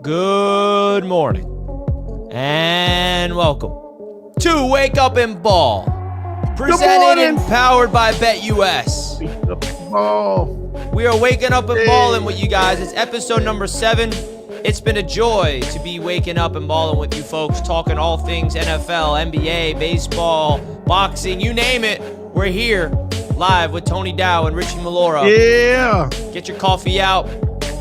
Good morning and welcome to Wake Up and Ball, presented and powered by Bet US. We are waking up and balling with you guys. It's episode number 7. It's been a joy to be waking up and balling with you folks, talking all things NFL, NBA, baseball, boxing, you name it. We're here live with Tony Dow and Richie Malora. Yeah. Get your coffee out,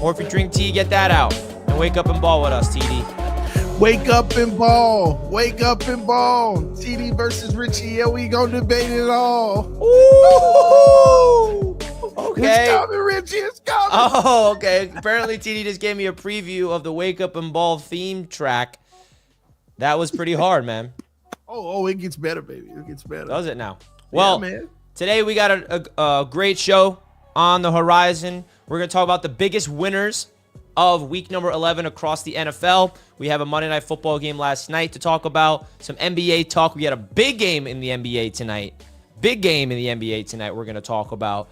or if you drink tea, get that out. And wake up and ball with us, TD. Wake up and ball. Wake up and ball. TD versus Richie. Yeah, we gonna debate it all. Ooh. Okay. It's coming, Richie. It's coming. Oh, okay. Apparently, TD just gave me a preview of the Wake Up and Ball theme track. That was pretty hard, man. Oh, it gets better, baby. It gets better. Does it now? Well, yeah, man. Today we got a great show on the horizon. We're going to talk about the biggest winners of week number 11 across the NFL. We have a Monday Night Football game last night to talk about. Some NBA talk. We had a big game in the NBA tonight. Big game in the NBA tonight we're going to talk about.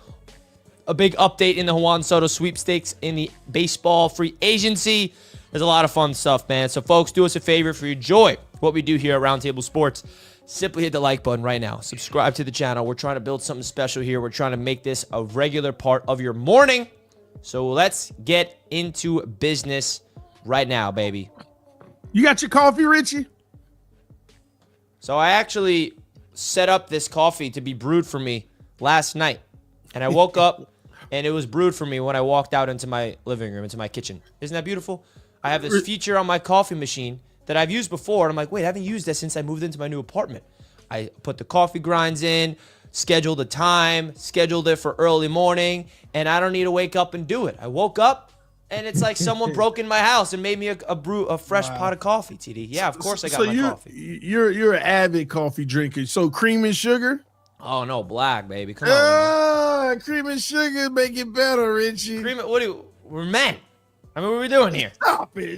A big update in the Juan Soto sweepstakes in the baseball free agency. There's a lot of fun stuff, man. So, folks, do us a favor. If you enjoy what we do here at Roundtable Sports, simply hit the like button right now. Subscribe to the channel. We're trying to build something special here. We're trying to make this a regular part of your morning. So let's get into business right now, baby. You got your coffee, Richie? So I actually set up this coffee to be brewed for me last night. And I woke up and it was brewed for me when I walked out into my living room, into my kitchen. Isn't that beautiful? I have this feature on my coffee machine that I've used before. And I'm like, wait, I haven't used that since I moved into my new apartment. I put the coffee grinds in, scheduled a time, scheduled it for early morning, and I don't need to wake up and do it. I woke up, and it's like someone broke in my house and made me a fresh pot of coffee, TD. Yeah, of course I got my coffee. You're an avid coffee drinker. So cream and sugar? Oh, no, black, baby. Come on. Cream and sugar make it better, Richie. We're men. I mean, what are we doing here?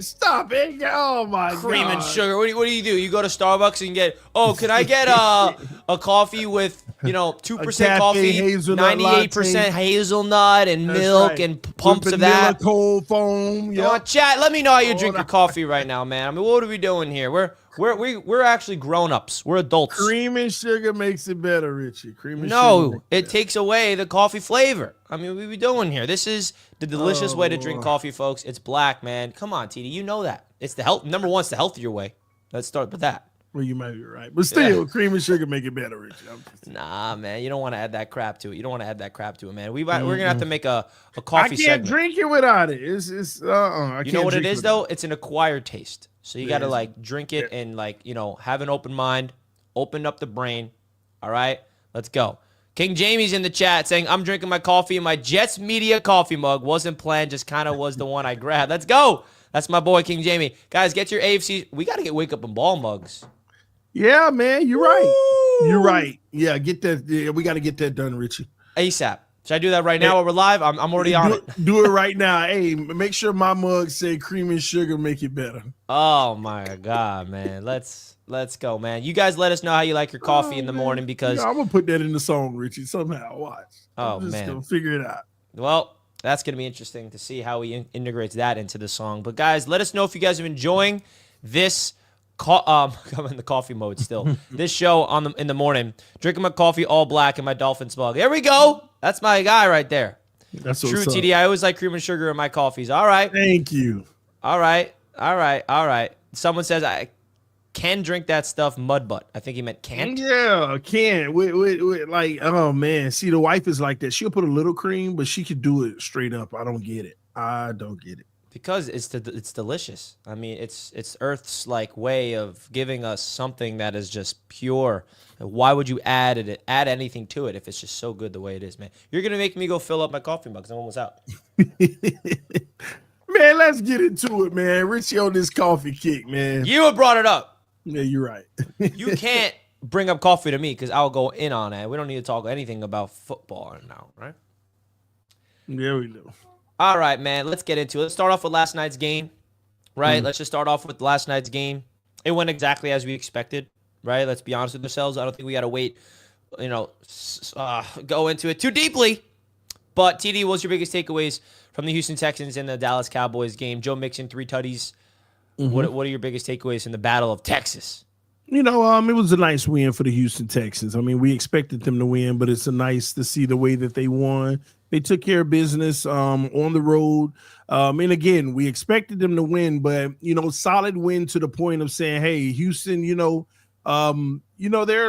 Stop it. Oh, my God. Cream and sugar. What do you do? You go to Starbucks and get, can I get a coffee with, 2% coffee, 98% hazelnut and milk and pumps of that? Cold foam. Yep. Chat, let me know how you drink your coffee right now, man. I mean, what are we doing here? We're actually grown-ups. We're adults. Cream and sugar makes it better, Richie. Cream and sugar. It takes away the coffee flavor. I mean, what are we doing here? This is the delicious way to drink coffee, folks. It's black, man. Come on, TD. You know that. It's the health. Number one, it's the healthier way. Let's start with that. Well, you might be right. But still, cream and sugar make it better, Richie. Nah, man. You don't want to add that crap to it. Man. We're going to have to make a coffee segment. I can't drink it without it. You know what it is, though? It's an acquired taste. So you got to, drink it and, have an open mind, open up the brain. All right? Let's go. King Jamie's in the chat saying, I'm drinking my coffee in my Jets Media coffee mug. Wasn't planned, just kind of was the one I grabbed. Let's go. That's my boy, King Jamie. Guys, get your AFC. We got to get Wake Up and Ball mugs. Yeah, man. You're right. You're right. Yeah, get that. Yeah, we got to get that done, Richie. ASAP. Should I do that right now while we're live? I'm already on it. Do it right now. Hey, make sure my mug say cream and sugar make it better. Oh, my God, man. Let's go, man. You guys let us know how you like your coffee in the morning because... I'm going to put that in the song, Richie, somehow. Watch. I'm just man. Gonna figure it out. Well, that's going to be interesting to see how he integrates that into the song. But, guys, let us know if you guys are enjoying this... I'm in the coffee mode still. This show in the morning. Drinking my coffee all black in my Dolphins mug. There we go. That's my guy right there. That's true, TD. I always like cream and sugar in my coffees. All right. Thank you. All right. Someone says I can drink that stuff mud butt. I think he meant can't. Yeah, can. Oh, man. See, the wife is like that. She'll put a little cream, but she could do it straight up. I don't get it. Because it's delicious. I mean, it's Earth's way of giving us something that is just pure. Why would you add anything to it if it's just so good the way it is, man? You're gonna make me go fill up my coffee mug because I'm almost out. Man, let's get into it, man. Richie on this coffee kick, man. You have brought it up. Yeah, you're right. You can't bring up coffee to me because I'll go in on it. We don't need to talk anything about football now, right? Yeah, we do. All right, man, let's get into it. Let's start off with last night's game, right? Let's just start off with last night's game. It went exactly as we expected, right? Let's be honest with ourselves. I don't think we got to wait, go into it too deeply. But TD, what's your biggest takeaways from the Houston Texans and the Dallas Cowboys game? Joe Mixon, 3 tutties. What are your biggest takeaways from the Battle of Texas? It was a nice win for the Houston Texans. I mean, we expected them to win, but it's nice to see the way that they won. They took care of business on the road. And again, we expected them to win, but, solid win to the point of saying, hey, Houston, they're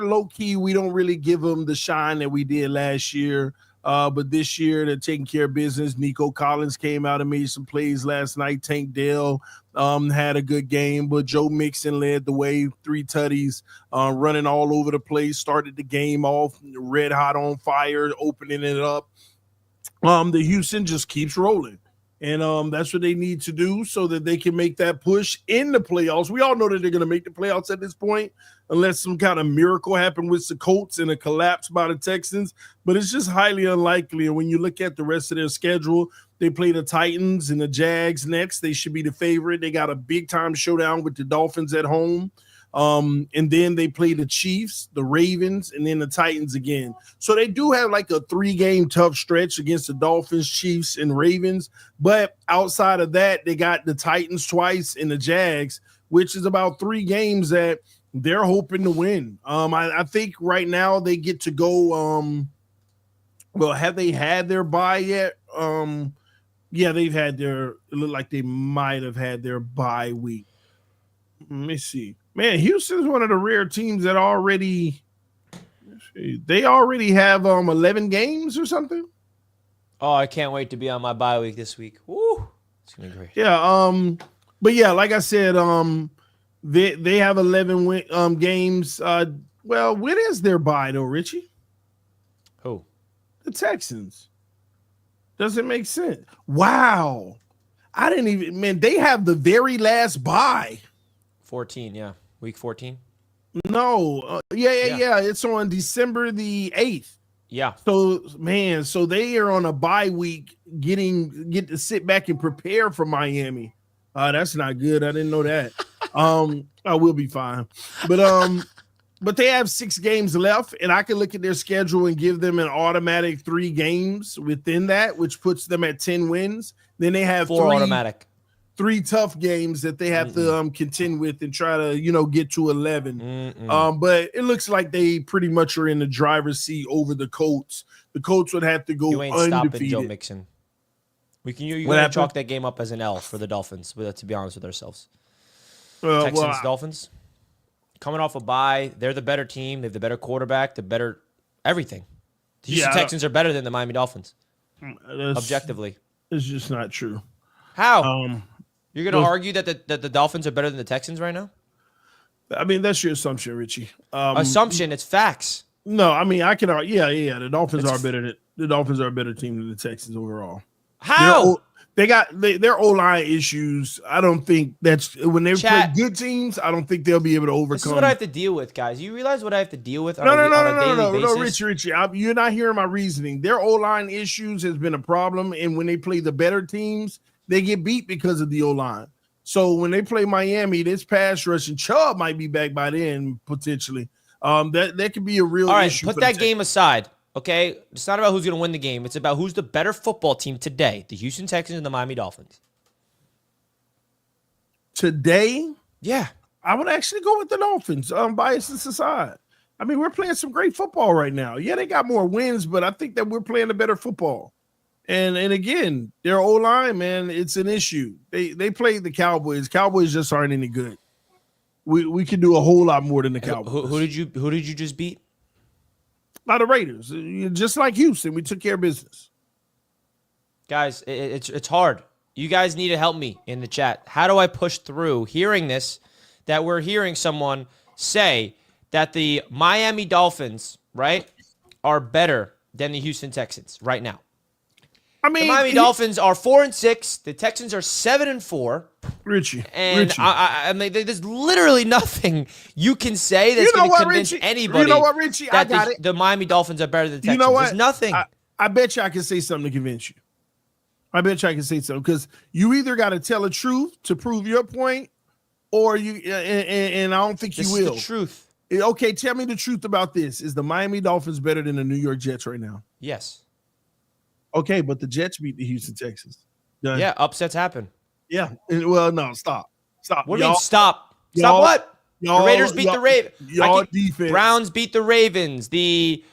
low key. We don't really give them the shine that we did last year. But this year they're taking care of business. Nico Collins came out and made some plays last night. Tank Dell had a good game, but Joe Mixon led the way, 3 tutties, running all over the place, started the game off red hot on fire, opening it up. The Houston just keeps rolling. And that's what they need to do so that they can make that push in the playoffs. We all know that they're going to make the playoffs at this point, unless some kind of miracle happened with the Colts and a collapse by the Texans. But it's just highly unlikely. And when you look at the rest of their schedule, they play the Titans and the Jags next. They should be the favorite. They got a big-time showdown with the Dolphins at home. And then they play the Chiefs, the Ravens, and then the Titans again. So they do have like a 3-game tough stretch against the Dolphins, Chiefs, and Ravens. But outside of that, they got the Titans twice and the Jags, which is about 3 games that they're hoping to win. I think right now they get to go. Well, have they had their bye yet? Yeah, they've had it looked like they might have had their bye week. Let me see. Man, Houston's one of the rare teams that already have 11 games or something. Oh, I can't wait to be on my bye week this week. Woo! It's gonna be great. Yeah, but yeah, like I said, they have 11 games. Well, when is their bye though, Richie? Who? The Texans. Doesn't make sense. Wow. They have the very last bye. 14, yeah. Week 14? No. Yeah. It's on December the 8th. Yeah. So they are on a bye week, get to sit back and prepare for Miami. That's not good. I didn't know that. I will be fine. But they have 6 games left, and I can look at their schedule and give them an automatic 3 games within that, which puts them at 10 wins. Then they have 4 automatic. 3 tough games that they have to contend with and try to, get to 11. But it looks like they pretty much are in the driver's seat over the Colts. The Colts would have to go You ain't undefeated. stopping Joe Mixon. You can chalk that game up as an L for the Dolphins, to be honest with ourselves. Texans, Dolphins. Coming off a bye, they're the better team. They have the better quarterback, the better everything. The Houston Texans are better than the Miami Dolphins. Objectively. It's just not true. How? You're going to argue that the Dolphins are better than the Texans right now? I mean, that's your assumption, Richie. Assumption, it's facts. No, I mean, I can argue. Yeah. The Dolphins are better. The Dolphins are a better team than the Texans overall. How? They got their O-line issues. I don't think that's when they play good teams. I don't think they'll be able to overcome. This is what I have to deal with, guys. You realize what I have to deal with on a daily basis? No, Richie. You're not hearing my reasoning. Their O-line issues has been a problem, and when they play the better teams, they get beat because of the O-line. So when they play Miami, this pass rush and Chubb might be back by then potentially. That could be a real issue. All right, put that game aside. Okay, it's not about who's going to win the game. It's about who's the better football team today, the Houston Texans and the Miami Dolphins. Today? Yeah. I would actually go with the Dolphins, biases aside. I mean, we're playing some great football right now. Yeah, they got more wins, but I think that we're playing a better football. And again, their O-line, man, it's an issue. They played the Cowboys. Cowboys just aren't any good. We could do a whole lot more than the Cowboys. Who did you just beat? The Raiders, just like Houston, we took care of business. Guys, it's hard. You guys need to help me in the chat. How do I push through hearing this, that we're hearing someone say that the Miami Dolphins, right, are better than the Houston Texans right now? I mean, the Miami Dolphins are 4-6. The Texans are 7-4. Richie, I mean, there's literally nothing you can say that's going to convince anybody. You know what, Richie? I got the Miami Dolphins are better than the Texans. You know what? There's nothing. I bet you I can say something to convince you. I bet you I can say something because you either got to tell the truth to prove your point, or you and I don't think you will. This is the truth. Okay, tell me the truth about this. Is the Miami Dolphins better than the New York Jets right now? Yes. Okay, but the Jets beat the Houston Texans. Done. Yeah, upsets happen. Yeah. Well, no, stop. What do you mean stop? Stop what? The Raiders beat the Ravens. Defense. Browns beat the Ravens. The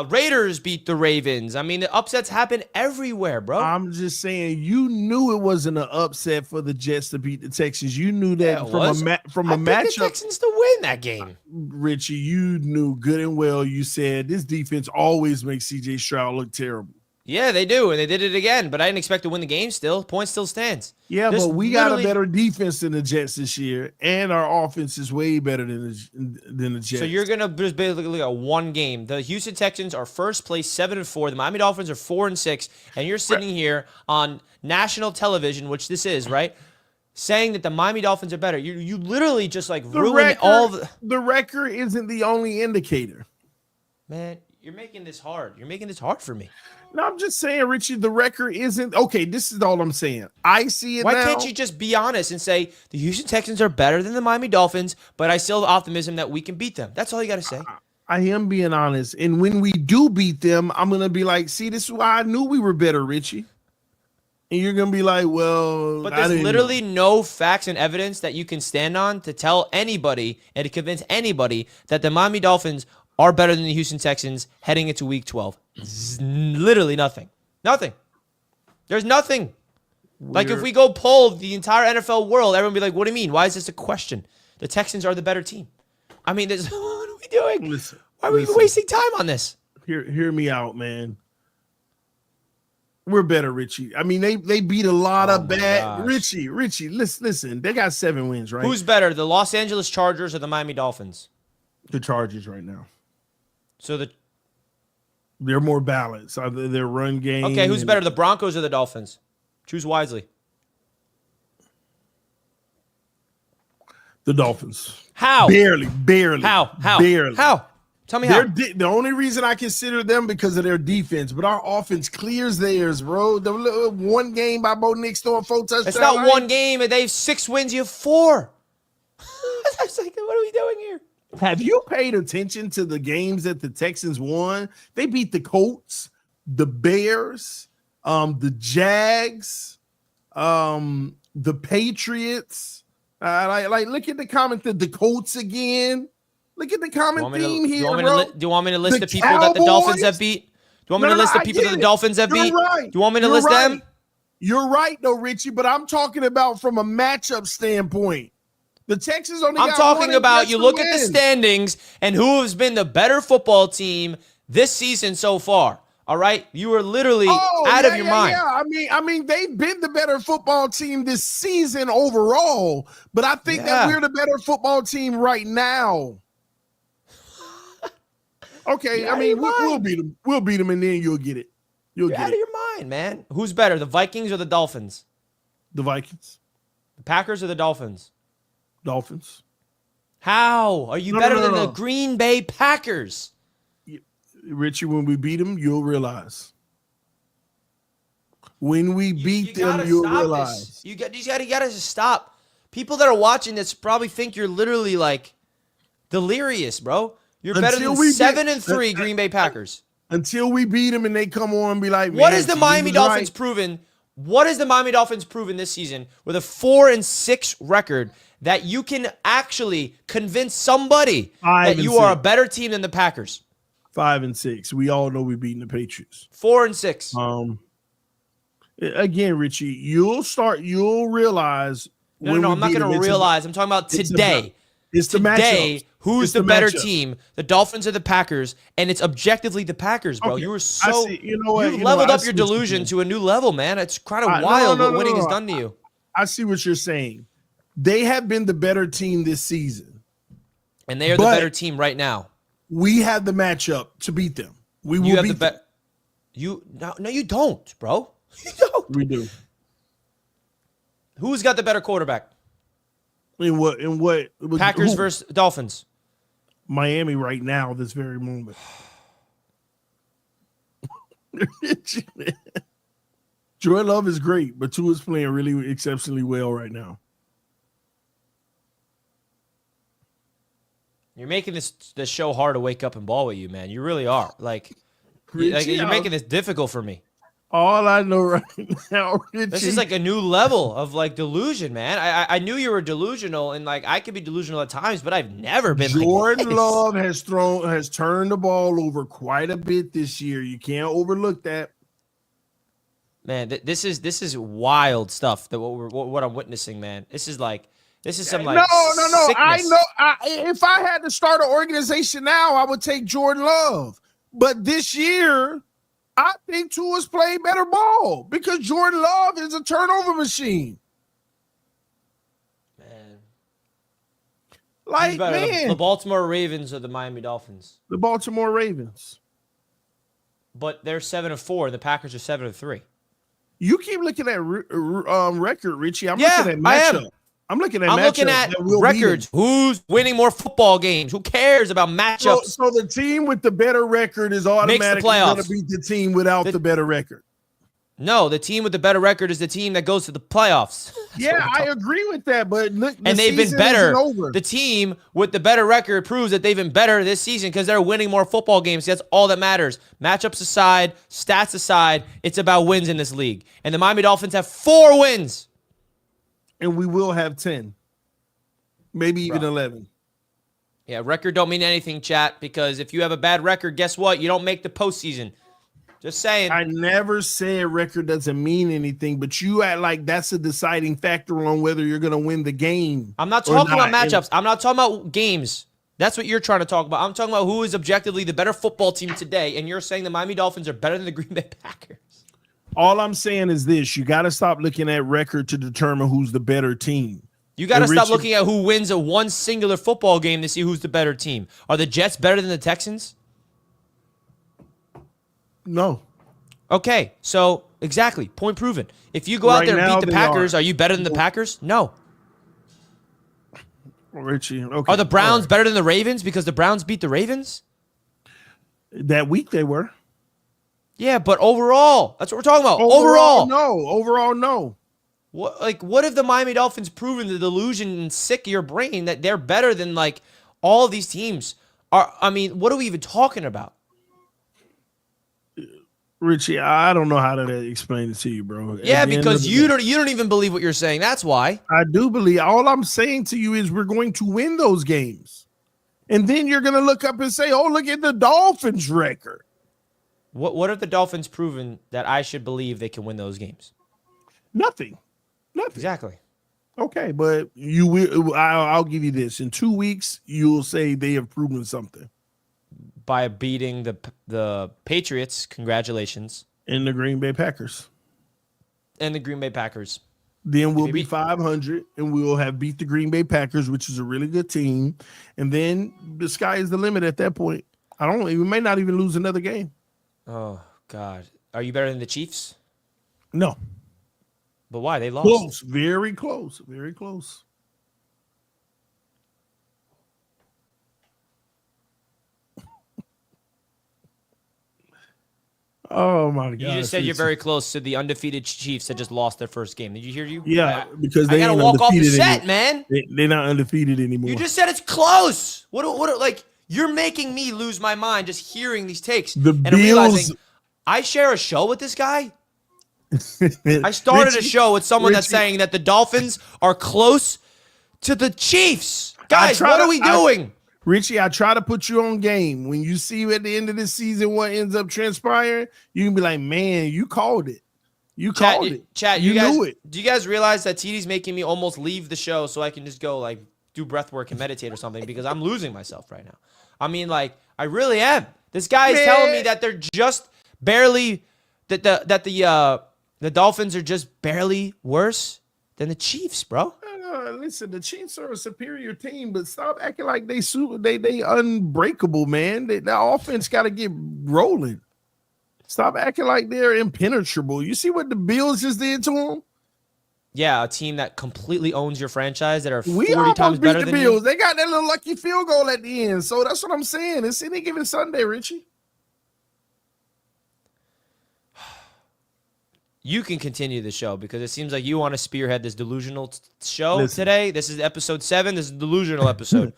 Raiders beat the Ravens. I mean, the upsets happen everywhere, bro. I'm just saying, you knew it wasn't an upset for the Jets to beat the Texans. You knew that from a matchup. The Texans to win that game. Richie, you knew good and well. You said this defense always makes C.J. Stroud look terrible. Yeah, they do, and they did it again. But I didn't expect to win the game. Still, point still stands. Yeah, but we got a better defense than the Jets this year, and our offense is way better than the Jets. So you're gonna just basically look at one game. The Houston Texans are first place, 7-4. The Miami Dolphins are 4-6, and you're sitting here on national television, which this is, right? Saying that the Miami Dolphins are better. You literally just like ruined all the record isn't the only indicator. Man, you're making this hard. You're making this hard for me. No, I'm just saying, Richie, the record isn't okay. This is all I'm saying. I see it. Why can't you just be honest and say the Houston Texans are better than the Miami Dolphins, but I still have optimism that we can beat them? That's all you got to say. I am being honest. And when we do beat them, I'm going to be like, see, this is why I knew we were better, Richie. And you're going to be like, well, but there's literally no facts and evidence that you can stand on to tell anybody and to convince anybody that the Miami Dolphins are better than the Houston Texans heading into Week 12. Literally nothing. Nothing. There's nothing. Like if we go poll the entire NFL world, everyone will be like, what do you mean? Why is this a question? The Texans are the better team. I mean, what are we doing? Why are we wasting time on this? Hear me out, man. We're better, Richie. I mean, they beat a lot of bad. Gosh. Richie, listen. They got 7 wins, right? Who's better, the Los Angeles Chargers or the Miami Dolphins? The Chargers right now. So they're more balanced. Their run game. Okay, who's better, the Broncos or the Dolphins? Choose wisely. The Dolphins. How? Barely. How? Barely. How? Tell me how. The only reason I consider them because of their defense, but our offense clears theirs, bro. The one game by Bo Nix throwing 4 touchdowns. It's not one game, and they have 6 wins. You have 4. That's like, what are we doing here? Have you paid attention to the games that the Texans won? They beat the Colts, the Bears, the Jags, the Patriots. Like look at the comment, the Colts again. Look at the common theme here, bro. Do you want me to list the people that the Dolphins have beat? Do you want me to list the people that the Dolphins have beat? Right. Do you want me to list them? You're right, though, Richie, but I'm talking about from a matchup standpoint. The Texans only I'm talking about you look at the standings and who has been the better football team this season so far. All right, you are literally out of your mind. Yeah, I mean, they've been the better football team this season overall, but I think that we're the better football team right now. Okay, I mean, we'll beat them. We'll beat them, and then you'll get it. You're out of your mind, man. Who's better, the Vikings or the Dolphins? The Vikings. The Packers or the Dolphins? Dolphins. How are you better than the Green Bay Packers? Richie, when we beat them, you'll realize. When we beat them, you'll realize. You got to stop. People that are watching this probably think you're literally like delirious, bro. You're better than 7-3 Green Bay Packers. Until we beat them and they come on and be like, what is the Miami Dolphins proven? What has the Miami Dolphins proven this season with a 4-6 record that you can actually convince somebody that you are a better team than the Packers? 5-6. We all know we're beating the Patriots. 4-6. Again, Richie, you'll realize. No, I'm not going to realize. I'm talking about today. It's the matchup. Who's the better team? The Dolphins or the Packers? And it's objectively the Packers, bro. Okay. You were so you've leveled up your delusion to a new level, man. It's kind of wild what winning has done to you. I see what you're saying. They have been the better team this season. And they are the better team right now. We have the matchup to beat them. We will beat them. No, you don't, bro. You don't. We do. Who's got the better quarterback? In what? Packers versus Dolphins. Miami right now, this very moment. Jordan Love is great, but Tua's playing really exceptionally well right now. You're making this show hard to wake up and ball with you, man. You really are. You're making this difficult for me. All I know right now, Richie, This is like a new level of like delusion, man. I knew you were delusional, and like I could be delusional at times, but I've never been Jordan like this. Love has turned the ball over quite a bit this year. You can't overlook that. Man, this is wild stuff. That what I'm witnessing, man. This is some like no. sickness. If I had to start an organization now, I would take Jordan Love. But this year, I think Tua's played better ball because Jordan Love is a turnover machine. Man, Like, man, the Baltimore Ravens or the Miami Dolphins. the Baltimore Ravens. But they're 7-4, and the Packers are 7-3. You keep looking at record, Richie. I'm Yeah, looking at I am. matchup. I'm looking at records. Who's winning more football games? Who cares about matchups? So the team with the better record is automatically going to beat the team without the better record. No, the team with the better record is the team that goes to the playoffs. Yeah, I agree with that, but look, and they've been better. The team with the better record proves that they've been better this season because they're winning more football games. That's all that matters. Matchups aside, stats aside, it's about wins in this league. And the Miami Dolphins have 4 wins. And we will have 10. Maybe even 11. Yeah, record don't mean anything, chat, because if you have a bad record, guess what? You don't make the postseason. Just saying. I never said record doesn't mean anything, but you act like that's a deciding factor on whether you're going to win the game. I'm not talking about matchups. I'm not talking about games. That's what you're trying to talk about. I'm talking about who is objectively the better football team today, and you're saying the Miami Dolphins are better than the Green Bay Packers. All I'm saying is this. You got to stop looking at record to determine who's the better team. You got to stop looking at who wins a one singular football game to see who's the better team. Are the Jets better than the Texans? No. Okay, so exactly. Point proven. If you go out there and beat the Packers, are you better than the Packers? No. Richie, okay. Are the Browns better than the Ravens because the Browns beat the Ravens? That week they were. Yeah, but overall, that's what we're talking about. Overall, no. Overall, no. What if the Miami Dolphins proven the delusion and sick of your brain that they're better than like all of these teams are? I mean, what are we even talking about? Richie, I don't know how to explain it to you, bro. Yeah, because you don't even believe what you're saying. That's why. I do believe. All I'm saying to you is we're going to win those games. And then you're going to look up and say, oh, look at the Dolphins record. What have the Dolphins proven that I should believe they can win those games? Nothing. Exactly. Okay, but you will. I'll give you this. In 2 weeks, you'll say they have proven something. By beating the Patriots, congratulations. And the Green Bay Packers. And the Green Bay Packers. Then we'll be 500, and we'll have beat the Green Bay Packers, which is a really good team. And then the sky is the limit at that point. We may not even lose another game. Oh, God. Are you better than the Chiefs? No. But why? They lost. Close. Very close. Very close. Oh, my God. You just said you're very close to the undefeated Chiefs that just lost their first game. Did you hear you? Yeah, because they gotta walk off the set, man. They're not undefeated anymore. You just said it's close. What you're making me lose my mind just hearing these takes. I'm realizing I share a show with this guy. I started a show with someone that's saying that the Dolphins are close to the Chiefs. Guys, what are we doing? Richie, I try to put you on game. When you see at the end of the season what ends up transpiring, you can be like, man, you called it. You called it. Chat, you guys knew it. Do you guys realize that TD's making me almost leave the show so I can just go like do breath work and meditate or something because I'm losing myself right now. I mean, like, I really am. This guy is telling me that they're just barely that the Dolphins are just barely worse than the Chiefs, bro. Listen, the Chiefs are a superior team, but stop acting like they unbreakable, man. The offense got to get rolling. Stop acting like they're impenetrable. You see what the Bills just did to them? Yeah, a team that completely owns your franchise that are 40 almost times beat better the than Bills. you. They got that little lucky field goal at the end. So that's what I'm saying. It's any given Sunday, Richie. You can continue the show because it seems like you want to spearhead this delusional show today. This is episode 7. This is a delusional episode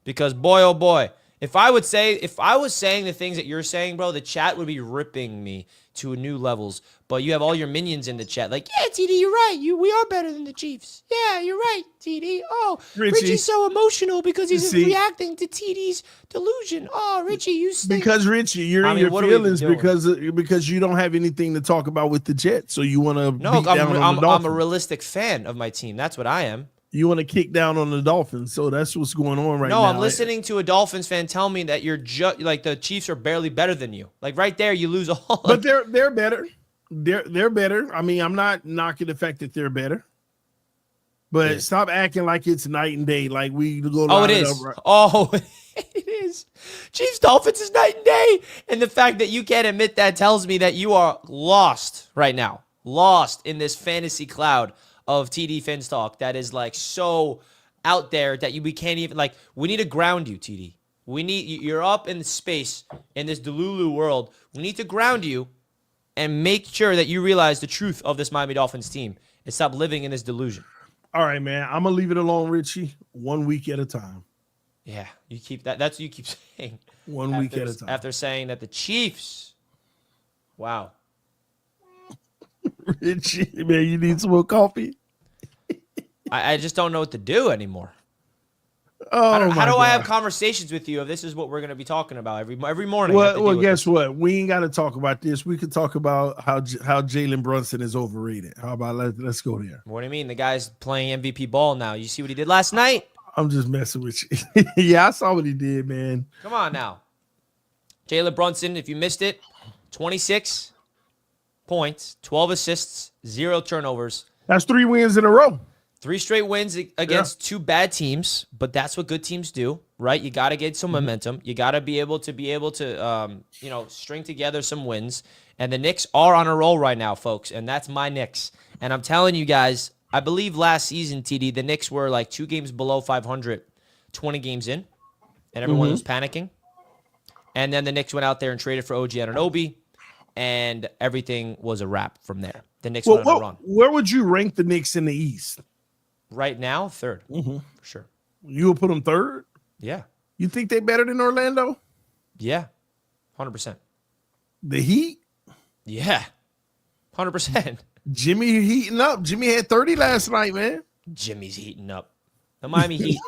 because boy, oh boy, If I was saying the things that you're saying, bro, the chat would be ripping me to new levels. But you have all your minions in the chat, like, yeah, TD, you're right. We are better than the Chiefs. Yeah, you're right, TD. Oh, Richie's so emotional because he's reacting to TD's delusion. Oh, Richie, you stink. Because Richie, you're in your feelings because you don't have anything to talk about with the Jets, so you want to beat down on the Dolphins. I'm a realistic fan of my team. That's what I am. You want to kick down on the Dolphins, so that's what's going on right now. No, I'm listening to a Dolphins fan tell me that you're like the Chiefs are barely better than you. Like right there, you lose all. But they're better. They're better. I mean, I'm not knocking the fact that they're better, but stop acting like it's night and day. Like we go. Oh, it is. Oh, it is. Chiefs Dolphins is night and day, and the fact that you can't admit that tells me that you are lost right now, lost in this fantasy cloud of TD Fins talk that is like so out there that we can't even like. We need to ground you, TD. You're up in space in this Delulu world. We need to ground you and make sure that you realize the truth of this Miami Dolphins team and stop living in this delusion. All right, man. I'm gonna leave it alone, Richie. 1 week at a time. Yeah, you keep that. That's what you keep saying. 1 week at a time. After saying that the Chiefs. Wow. Richie, man, you need some more coffee? I just don't know what to do anymore. Oh, how do I have conversations with you if this is what we're going to be talking about every morning? Well, guess what? We ain't got to talk about this. We could talk about how Jalen Brunson is overrated. How about let's go there? What do you mean? The guy's playing MVP ball now. You see what he did last night? I'm just messing with you. Yeah, I saw what he did, man. Come on now. Jalen Brunson, if you missed it, 26 points, 12 assists, 0 turnovers. That's 3 wins in a row. 3 straight wins against 2 bad teams, but that's what good teams do, right? You got to get some momentum. You got to be able to string together some wins. And the Knicks are on a roll right now, folks, and that's my Knicks. And I'm telling you guys, I believe last season, TD, the Knicks were like 2 games below 500, 20 games in, and everyone was panicking. And then the Knicks went out there and traded for OG Anunoby, and everything was a wrap from there. The Knicks went on a run. Where would you rank the Knicks in the East? Right now, 3rd, for sure. You would put them 3rd? Yeah. You think they're better than Orlando? Yeah, 100%. The Heat? Yeah, 100%. Jimmy heating up. Jimmy had 30 last night, man. Jimmy's heating up. The Miami Heat.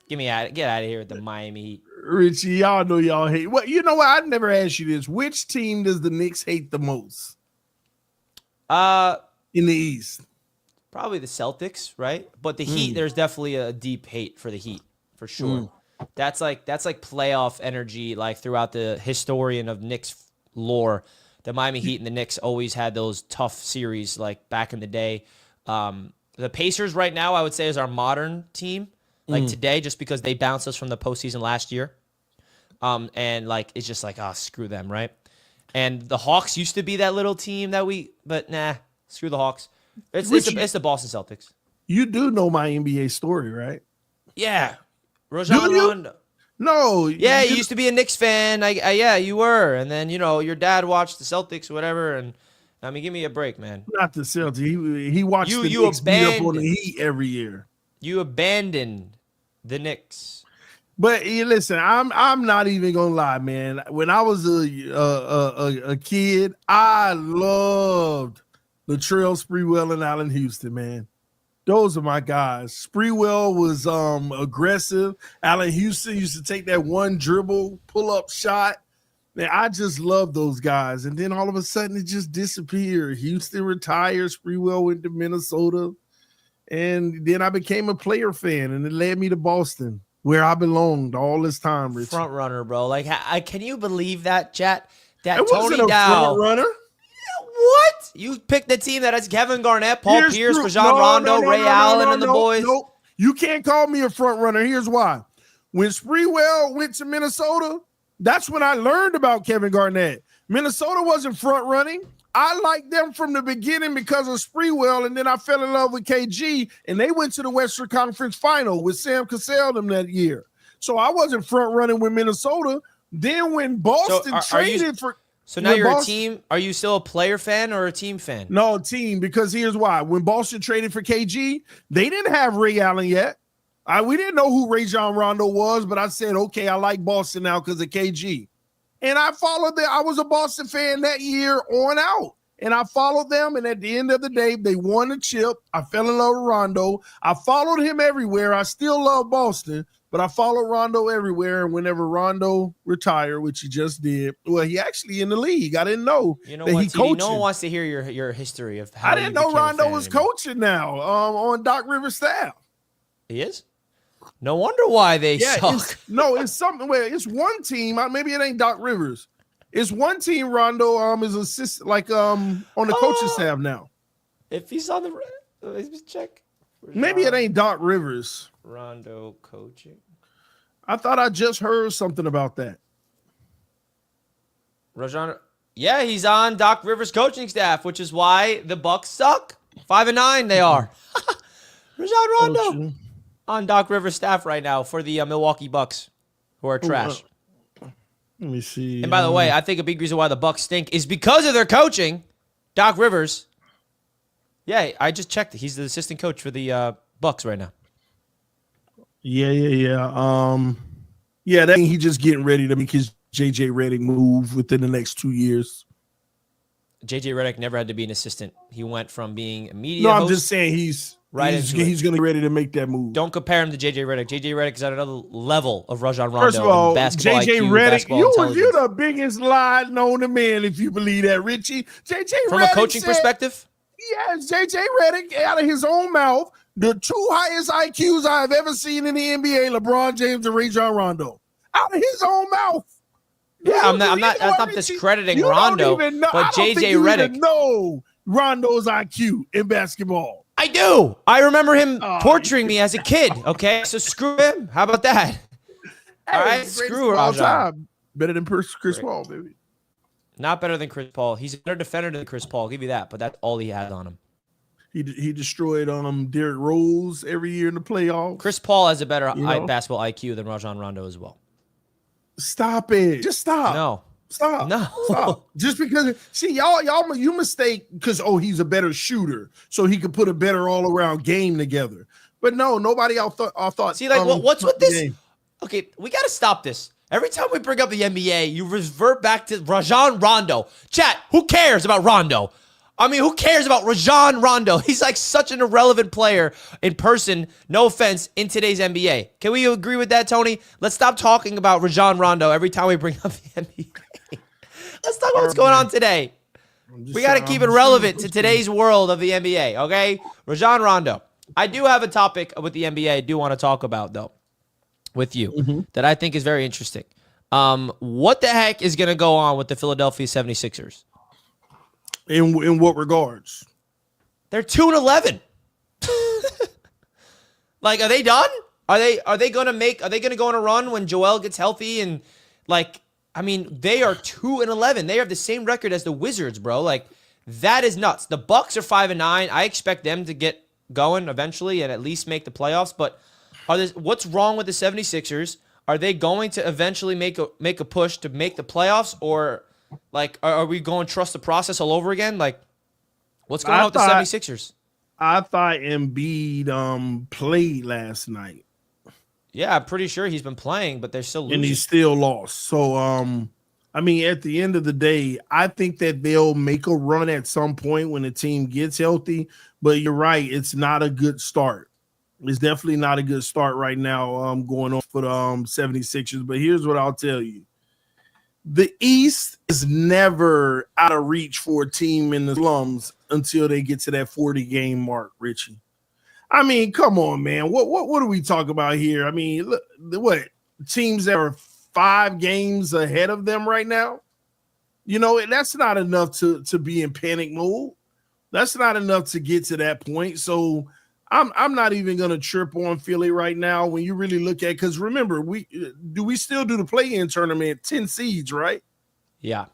Get out of here with the Miami Heat. Richie, y'all know y'all hate. Well, you know what? I never asked you this. Which team does the Knicks hate the most? In the East. Probably the Celtics, right? But the Heat, there's definitely a deep hate for the Heat, for sure. That's like playoff energy, like throughout the historian of Knicks lore. The Miami Heat and the Knicks always had those tough series, like back in the day. The Pacers right now, I would say, is our modern team, like today, just because they bounced us from the postseason last year. And like it's just like, screw them, right? And the Hawks used to be that little team but nah, screw the Hawks. It's the Boston Celtics. You do know my NBA story, right? Yeah. Rajon Rondo. No. Yeah, you used to be a Knicks fan. Yeah, you were. And then, your dad watched the Celtics or whatever. And, I mean, give me a break, man. Not the Celtics. He watched the Knicks beat up on the Heat every year. You abandoned the Knicks. But listen, I'm not even gonna lie, man. When I was a kid, I loved Latrell Sprewell and Allen Houston, man. Those are my guys. Sprewell was aggressive. Allen Houston used to take that one dribble, pull-up shot. Man, I just love those guys. And then all of a sudden, it just disappeared. Houston retired. Sprewell went to Minnesota. And then I became a player fan, and it led me to Boston, where I belonged all this time, Rich. Front runner, bro. Like, can you believe that, chat? That it Tony wasn't a Dow. front runner. What? You picked the team that has Kevin Garnett, Paul Pierce, Rajon Rondo, Ray Allen, and the boys? No. You can't call me a front runner. Here's why. When Sprewell went to Minnesota, that's when I learned about Kevin Garnett. Minnesota wasn't front running. I liked them from the beginning because of Sprewell, and then I fell in love with KG, and they went to the Western Conference Final with Sam Cassell them that year. So I wasn't front running with Minnesota. Then when Boston traded for... So now you're a team. Are you still a player fan or a team fan? No, team, because here's why. When Boston traded for KG, they didn't have Ray Allen yet. We didn't know who Rajon Rondo was, but I said, okay, I like Boston now because of KG. And I followed them. I was a Boston fan that year on out. And I followed them. And at the end of the day, they won the chip. I fell in love with Rondo. I followed him everywhere. I still love Boston, but I followed Rondo everywhere. And whenever Rondo retired, which he just did, well, he actually in the league. I didn't know You know that what, he TD? coaching. No one wants to hear your history of how I didn't know Rondo was coaching now on Doc Rivers' staff. He is? No wonder why they suck. It's something where it's one team. Maybe it ain't Doc Rivers. It's one team. Rondo is assistant, on the coaching staff now. If he's on the, let me check. Maybe it ain't Doc Rivers. Rondo coaching. I thought I just heard something about that. Rajon, yeah, he's on Doc Rivers' coaching staff, which is why the Bucks suck. 5-9 they are. Rajon Rondo on Doc Rivers' staff right now for the Milwaukee Bucks, who are trash. Let me see. And by the way, I think a big reason why the Bucks stink is because of their coaching. Doc Rivers. Yeah, I just checked. He's the assistant coach for the Bucks right now. Yeah. That he just getting ready to make his JJ Redick move within the next 2 years. JJ Redick never had to be an assistant. He went from being a media No, I'm host just saying he's going to be ready to make that move. Don't compare him to JJ Redick. JJ Redick is at another level of Rajon Rondo. First of all, basketball JJ IQ, Redick, you're the biggest lie known to man if you believe that, Richie. JJ From Redick a coaching perspective? Yes, JJ Redick, out of his own mouth, the two highest IQs I've ever seen in the NBA, LeBron James and Rajon Rondo. Out of his own mouth. Yeah, I'm not discrediting Rondo, but JJ Redick. No, Rondo's IQ in basketball. I do. I remember him torturing me as a kid. Okay, so screw him. How about that? All right, screw Rajon. Better than Chris Paul, baby. Not better than Chris Paul. He's a better defender than Chris Paul. I'll give you that, but that's all he has on him. He destroyed Derrick Rose every year in the playoffs. Chris Paul has a better basketball IQ than Rajon Rondo as well. Stop it. Just stop. No. Stop. No. Stop. Just because, see, you mistake because, he's a better shooter, so he could put a better all-around game together. But no, nobody else thought. See, what's with this? Game. Okay, we got to stop this. Every time we bring up the NBA, you revert back to Rajon Rondo. Chat, who cares about Rondo? I mean, who cares about Rajon Rondo? He's like such an irrelevant player in person, no offense, in today's NBA. Can we agree with that, Tony? Let's stop talking about Rajon Rondo every time we bring up the NBA. Let's talk about what's going on today. We got to keep it relevant to today's world of the NBA, okay? Rajon Rondo. I do have a topic with the NBA I do want to talk about, though, with you that I think is very interesting. What the heck is going to go on with the Philadelphia 76ers? In what regards? They're 2-11. Like, are they done? Are they going to go on a run when Joel gets healthy and they are 2-11. They have the same record as the Wizards, bro. Like, that is nuts. The Bucks are 5-9. I expect them to get going eventually and at least make the playoffs, but what's wrong with the 76ers? Are they going to eventually make a push to make the playoffs, or are we going to trust the process all over again? Like, what's going on with the 76ers? I thought Embiid played last night. Yeah, I'm pretty sure he's been playing, but they're still losing. And he still lost. So, at the end of the day, I think that they'll make a run at some point when the team gets healthy. But you're right, it's not a good start. It's definitely not a good start right now going on for the 76ers. But here's what I'll tell you. The East is never out of reach for a team in the slums until they get to that 40-game mark, Richie. I mean, come on, man. What are we talking about here? I mean, look, what teams that are 5 games ahead of them right now? That's not enough to be in panic mode. That's not enough to get to that point. So I'm not even going to trip on Philly right now when you really look at, because remember, we still do the play-in tournament 10 seeds, right? Yeah.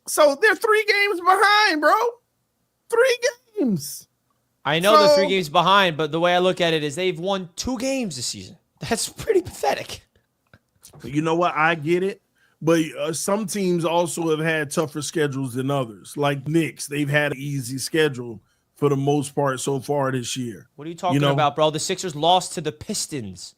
So they're 3 games behind, bro. 3 games. I know they're 3 games behind, but the way I look at it is they've won 2 games this season. That's pretty pathetic. You know what? I get it. But some teams also have had tougher schedules than others. Like Knicks, they've had an easy schedule for the most part so far this year. What are you talking about, bro? The Sixers lost to the Pistons.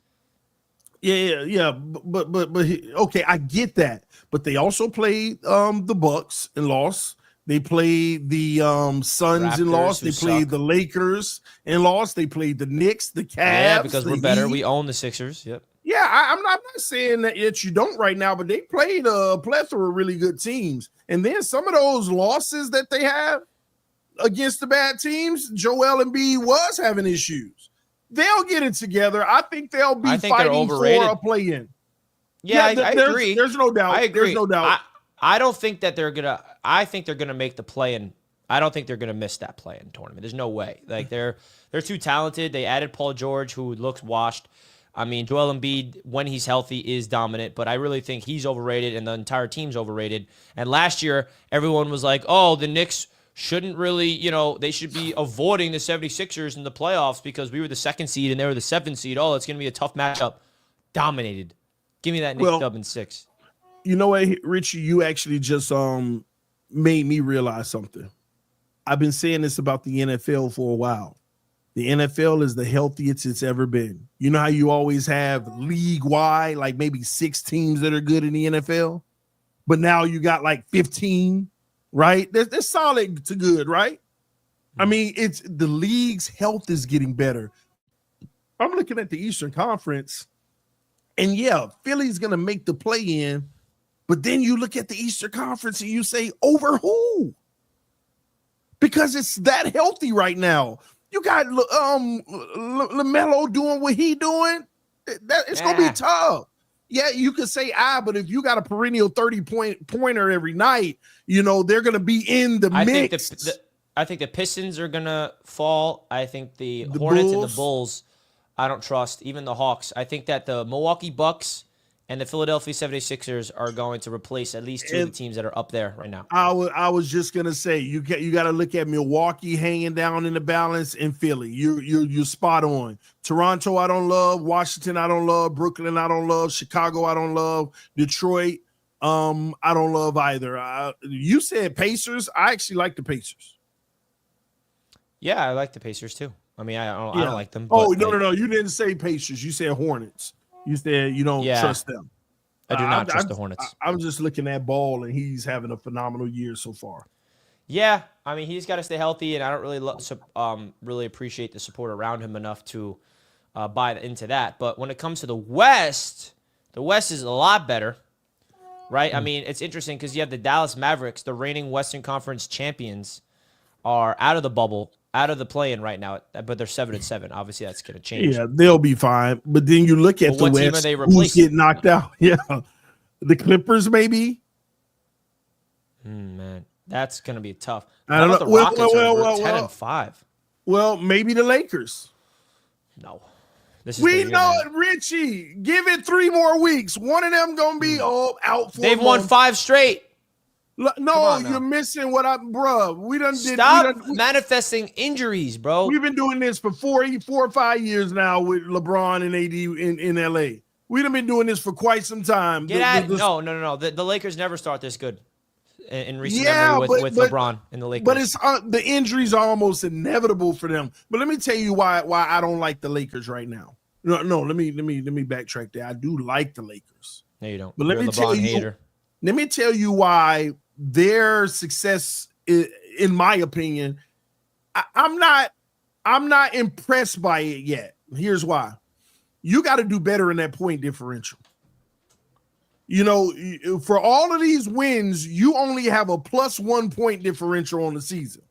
Okay, I get that. But they also played the Bucks and lost. They played the Suns and Raptors, lost. who They played suck. the Lakers and lost. They played the Knicks, the Yeah, Cavs, because the we're better. Heat. We own the Sixers. Yep. Yeah, I'm not saying that you don't right now, but they played a plethora of really good teams. And then some of those losses that they have against the bad teams, Joel Embiid was having issues. They'll get it together. I think they'll be fighting for a play-in. Yeah, I agree. There's no doubt. I agree. There's no doubt. I don't think that they're gonna. I think they're gonna make the play-in. I don't think they're gonna miss that play-in tournament. There's no way. Like they're too talented. They added Paul George, who looks washed. I mean, Joel Embiid, when he's healthy, is dominant, but I really think he's overrated and the entire team's overrated. And last year, everyone was like, oh, the Knicks shouldn't really, they should be avoiding the 76ers in the playoffs because we were the 2nd seed and they were the 7th seed. Oh, it's going to be a tough matchup. Dominated. Give me that Knicks dub in 6. You know what, Richie? You actually just made me realize something. I've been saying this about the NFL for a while. The NFL is the healthiest it's ever been. You know how you always have league-wide, like maybe 6 teams that are good in the NFL? But now you got like 15, right? They're solid to good, right? I mean, it's the league's health is getting better. I'm looking at the Eastern Conference, and yeah, Philly's going to make the play-in, but then you look at the Eastern Conference and you say, over who? Because it's that healthy right now. You got LaMelo doing what he doing. It's going to be tough. Yeah, you could say but if you got a perennial 30-pointer every night, they're going to be in the mix. I think the Pistons are going to fall. I think the Hornets Bulls. And the Bulls, I don't trust. Even the Hawks. I think that the Milwaukee Bucks and the Philadelphia 76ers are going to replace at least 2 of the teams that are up there right now. I was just gonna say you got to look at Milwaukee hanging down in the balance and Philly. You're spot on. Toronto, I don't love. Washington, I don't love. Brooklyn, I don't love. Chicago, I don't love. Detroit, I don't love either. You said Pacers. I actually like the Pacers. Yeah, I like the Pacers too. I mean, I don't like them. Oh, no. You didn't say Pacers. You said Hornets. You said you don't trust them. I do not trust the Hornets. I'm just looking at Ball, and he's having a phenomenal year so far. Yeah, I mean, he's got to stay healthy, and I don't really appreciate the support around him enough to buy into that. But when it comes to the West is a lot better, right? I mean, it's interesting because you have the Dallas Mavericks, the reigning Western Conference champions, are out of the bubble, out of the play-in right now, but they're 7-7. Obviously, that's going to change. Yeah, they'll be fine. But then you look at the West, who's getting knocked out. Yeah, the Clippers maybe. Man, that's going to be tough. I don't know. The Rockets are 10-5. Well, maybe the Lakers. No. We know it, Richie. Give it 3 more weeks. One of them going to be out for They've won 5 straight. No, you're missing what bruh. We done did. Stop manifesting injuries, bro. We've been doing this for 4 or 5 years now with LeBron and AD in LA. We done been doing this for quite some time. No. The Lakers never start this good in recent memory with LeBron and the Lakers. But it's the injuries are almost inevitable for them. But let me tell you why I don't like the Lakers right now. No. Let me backtrack there. I do like the Lakers. No, you don't. But You're a LeBron hater. Let me tell you why their success, in my opinion, I'm not impressed by it yet. Here's why. You got to do better in that point differential. For all of these wins, you only have a +1 point differential on the season.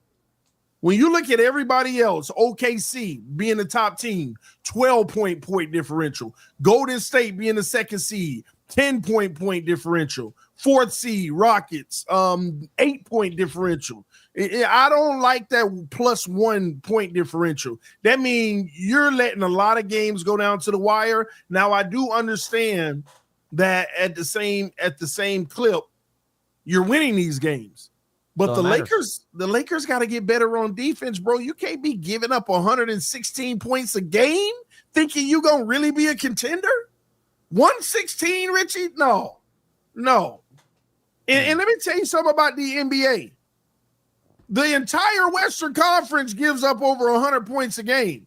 When you look at everybody else, OKC being the top team, 12-point differential. Golden State being the 2nd seed, 10-point differential. 4th seed, Rockets, 8-point differential. I don't like that +1 point differential. That means you're letting a lot of games go down to the wire. Now, I do understand that at the same clip, you're winning these games. But the Lakers got to get better on defense, bro. You can't be giving up 116 points a game thinking you're going to really be a contender. 116, Richie? No. And let me tell you something about the NBA. The entire Western Conference gives up over 100 points a game.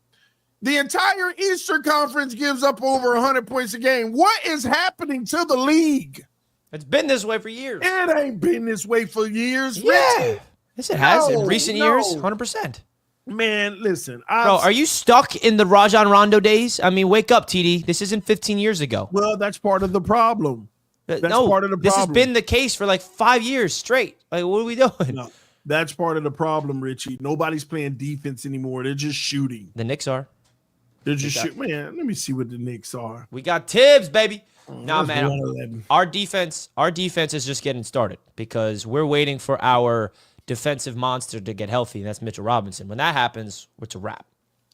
The entire Eastern Conference gives up over 100 points a game. What is happening to the league? It's been this way for years. It ain't been this way for years, Yeah. Richie. Yes, it has. In recent years, 100%. Man, listen. Bro, are you stuck in the Rajon Rondo days? I mean, wake up, TD. This isn't 15 years ago. Well, that's part of the problem. That's part of the problem. This has been the case for like 5 years straight. Like, what are we doing? No, that's part of the problem, Richie. Nobody's playing defense anymore. They're just shooting. The Knicks are. They're just shooting. Man, let me see what the Knicks are. We got Tibbs, baby. Nah, man. 111. Our defense is just getting started because we're waiting for our defensive monster to get healthy, and that's Mitchell Robinson. When that happens, it's a wrap.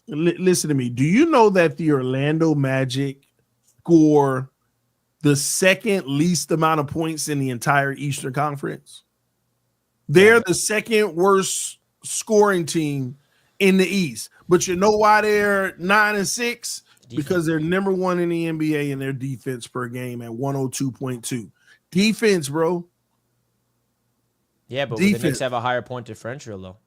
Listen to me. Do you know that the Orlando Magic score the second least amount of points in the entire Eastern Conference? They're the second worst scoring team in the East. But you know why they're 9-6? Because they're number one in the NBA in their defense per game at 102.2. Defense, bro. Yeah, but the Knicks have a higher point differential, though.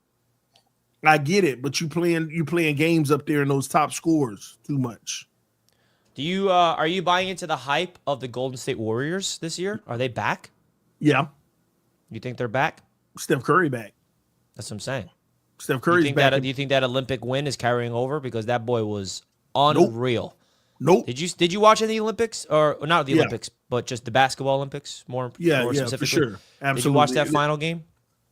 I get it, but you playing games up there in those top scores too much. Do you are you buying into the hype of the Golden State Warriors this year? Are they back? Yeah. You think they're back? Steph Curry back. That's what I'm saying. Steph Curry's back. Do you think that Olympic win is carrying over? Because that boy was unreal. Nope. Did you watch any Olympics or not the Olympics, but just the basketball Olympics more specifically? For sure. Absolutely. Did you watch that final game?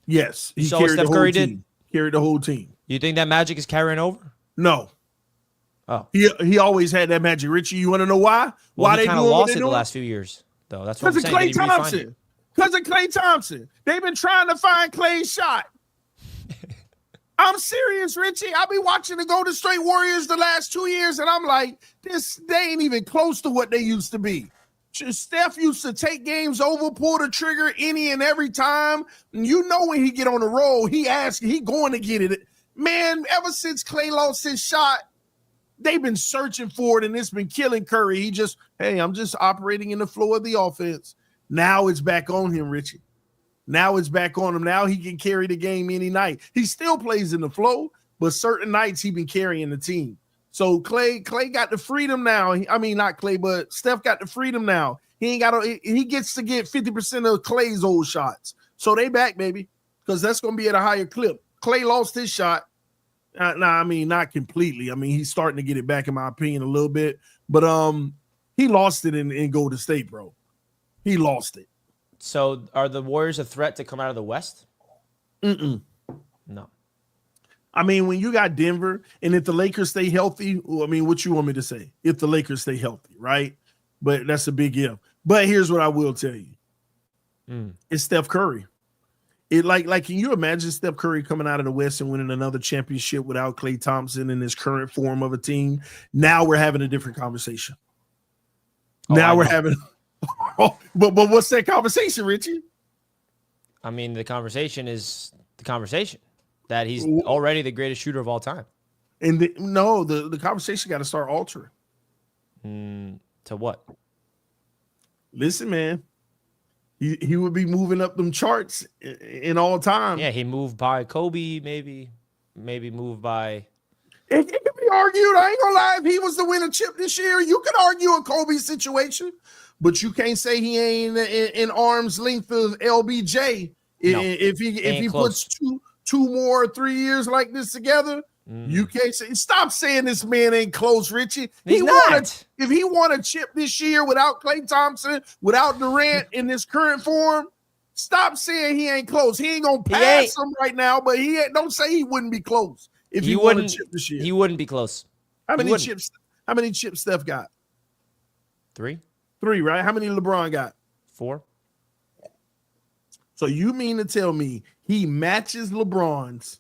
Yes. You saw what Steph Curry did? Carried the whole team. You think that magic is carrying over? No. Oh. He always had that magic. Richie, you want to know why? Why they kind of lost it the last few years, though. That's what I'm saying. Because of Klay Thompson. Because of Klay Thompson. They've been trying to find Klay's shot. I'm serious, Richie. I've been watching the Golden State Warriors the last 2 years, and I'm like, they ain't even close to what they used to be. Steph used to take games over, pull the trigger any and every time. And you know when he get on the roll, he going to get it. Man, ever since Klay lost his shot, they've been searching for it, and it's been killing Curry. I'm just operating in the flow of the offense. Now it's back on him, Richie. Now it's back on him. Now he can carry the game any night. He still plays in the flow, but certain nights he been carrying the team. So Klay got the freedom now. I mean, not Klay, but Steph got the freedom now. He gets to get 50% of Klay's old shots. So they back, baby, because that's going to be at a higher clip. Klay lost his shot. Not completely. I mean, he's starting to get it back, in my opinion, a little bit. But he lost it in Golden State, bro. He lost it. So are the Warriors a threat to come out of the West? No. I mean, when you got Denver, and if the Lakers stay healthy, what you want me to say? If the Lakers stay healthy, right? But that's a big if. But here's what I will tell you. It's Steph Curry. Can you imagine Steph Curry coming out of the West and winning another championship without Klay Thompson in his current form of a team? Now we're having a different conversation. But what's that conversation, Richie? I mean, the conversation is the conversation that he's already the greatest shooter of all time. And the conversation got to start altering. To what? Listen, man. He would be moving up them charts in all time. Yeah, he moved by Kobe, maybe moved by. It can be argued. I ain't gonna lie. If he was to win a chip this year, you could argue a Kobe situation, but you can't say he ain't in arm's length of LBJ. No, if he puts two more 3 years like this together. You can't say. Stop saying this man ain't close, Richie. If he won a chip this year without Klay Thompson, without Durant in his current form, stop saying he ain't close. He ain't gonna pass him right now, but don't say he wouldn't be close if he won a chip this year. He wouldn't be close. How many chips Steph got? 3, right? How many LeBron got? 4. So you mean to tell me he matches LeBron's?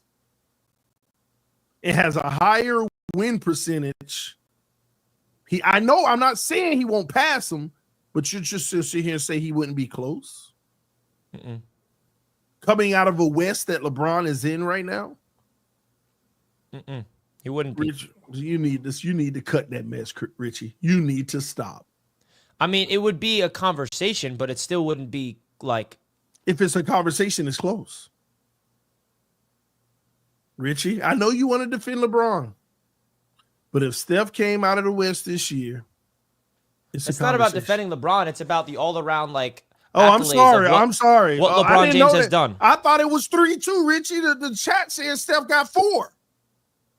It has a higher win percentage. I know I'm not saying he won't pass him, but you just sit here and say he wouldn't be close. Coming out of a West that LeBron is in right now. He wouldn't be. You need this. You need to cut that mess, Richie. You need to stop. I mean, it would be a conversation, but it still wouldn't be like. If it's a conversation, it's close. Richie, I know you want to defend LeBron, But if Steph came out of the West this year, it's not about defending LeBron. It's about the all-around, like, oh, I'm sorry. What LeBron James has done. I thought it was 3-2, Richie. The chat says Steph got 4.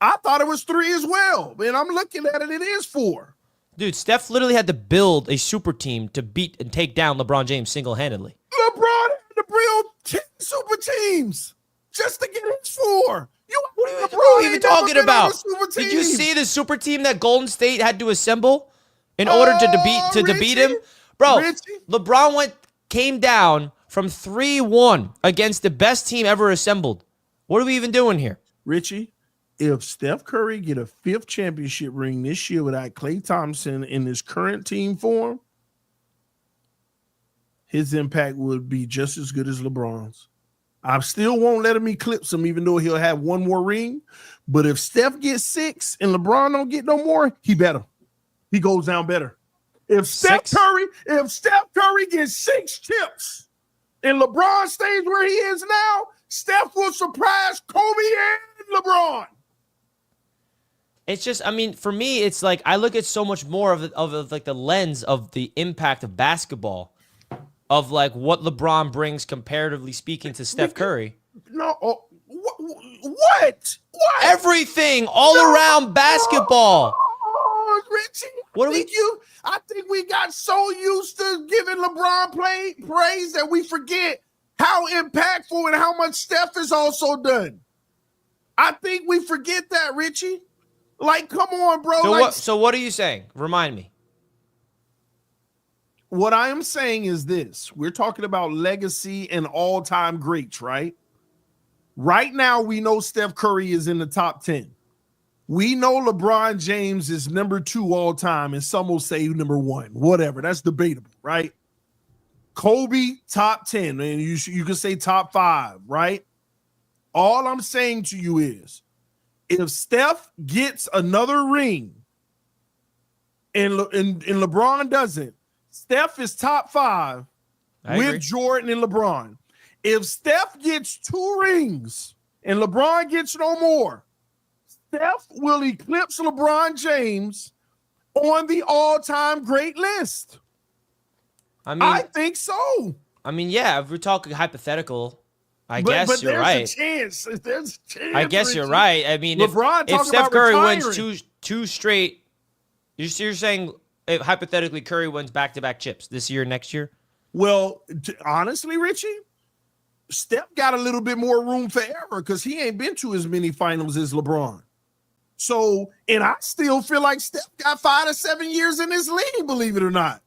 I thought it was 3 as well. And I'm looking at it. It is 4. Dude, Steph literally had to build a super team to beat and take down LeBron James single-handedly. LeBron had to build 10 super teams just to get his 4. What are you even talking about? Did you see the super team that Golden State had to assemble in order to defeat him? Bro, LeBron came down from 3-1 against the best team ever assembled. What are we even doing here? Richie, if Steph Curry get a 5th championship ring this year without Klay Thompson in his current team form, his impact would be just as good as LeBron's. I still won't let him eclipse him, even though he'll have 1 more ring. But if Steph gets 6 and LeBron don't get no more, he better. He goes down better. If Steph Curry gets 6 chips and LeBron stays where he is now, Steph will surprise Kobe and LeBron. It's just, I mean, for me, it's like I look at so much more of like the lens of the impact of basketball, of like what LeBron brings comparatively speaking to Steph Curry. No, what? Everything all around basketball. Oh, Richie, I think we got so used to giving LeBron praise that we forget how impactful and how much Steph has also done. I think we forget that, Richie. Like, come on, bro. So what are you saying? Remind me. What I am saying is this. We're talking about legacy and all-time greats, right? Right now, we know Steph Curry is in the top 10. We know LeBron James is number 2 all-time, and some will say number 1. Whatever. That's debatable, right? Kobe, top 10. And you can say top 5, right? All I'm saying to you is, if Steph gets another ring and LeBron doesn't, Steph is top 5 with Jordan and LeBron. If Steph gets 2 rings and LeBron gets no more, Steph will eclipse LeBron James on the all-time great list. I think so. I mean, yeah, if we're talking hypothetical, I guess you're right. There's a chance. I guess you're right. I mean, LeBron if Steph Curry retiring. wins two straight, you're saying if hypothetically Curry wins back-to-back chips this year, next year? Well, honestly, Richie, Steph got a little bit more room for error because he ain't been to as many finals as LeBron. So, and I still feel like Steph got 5 to 7 years in this league, believe it or not.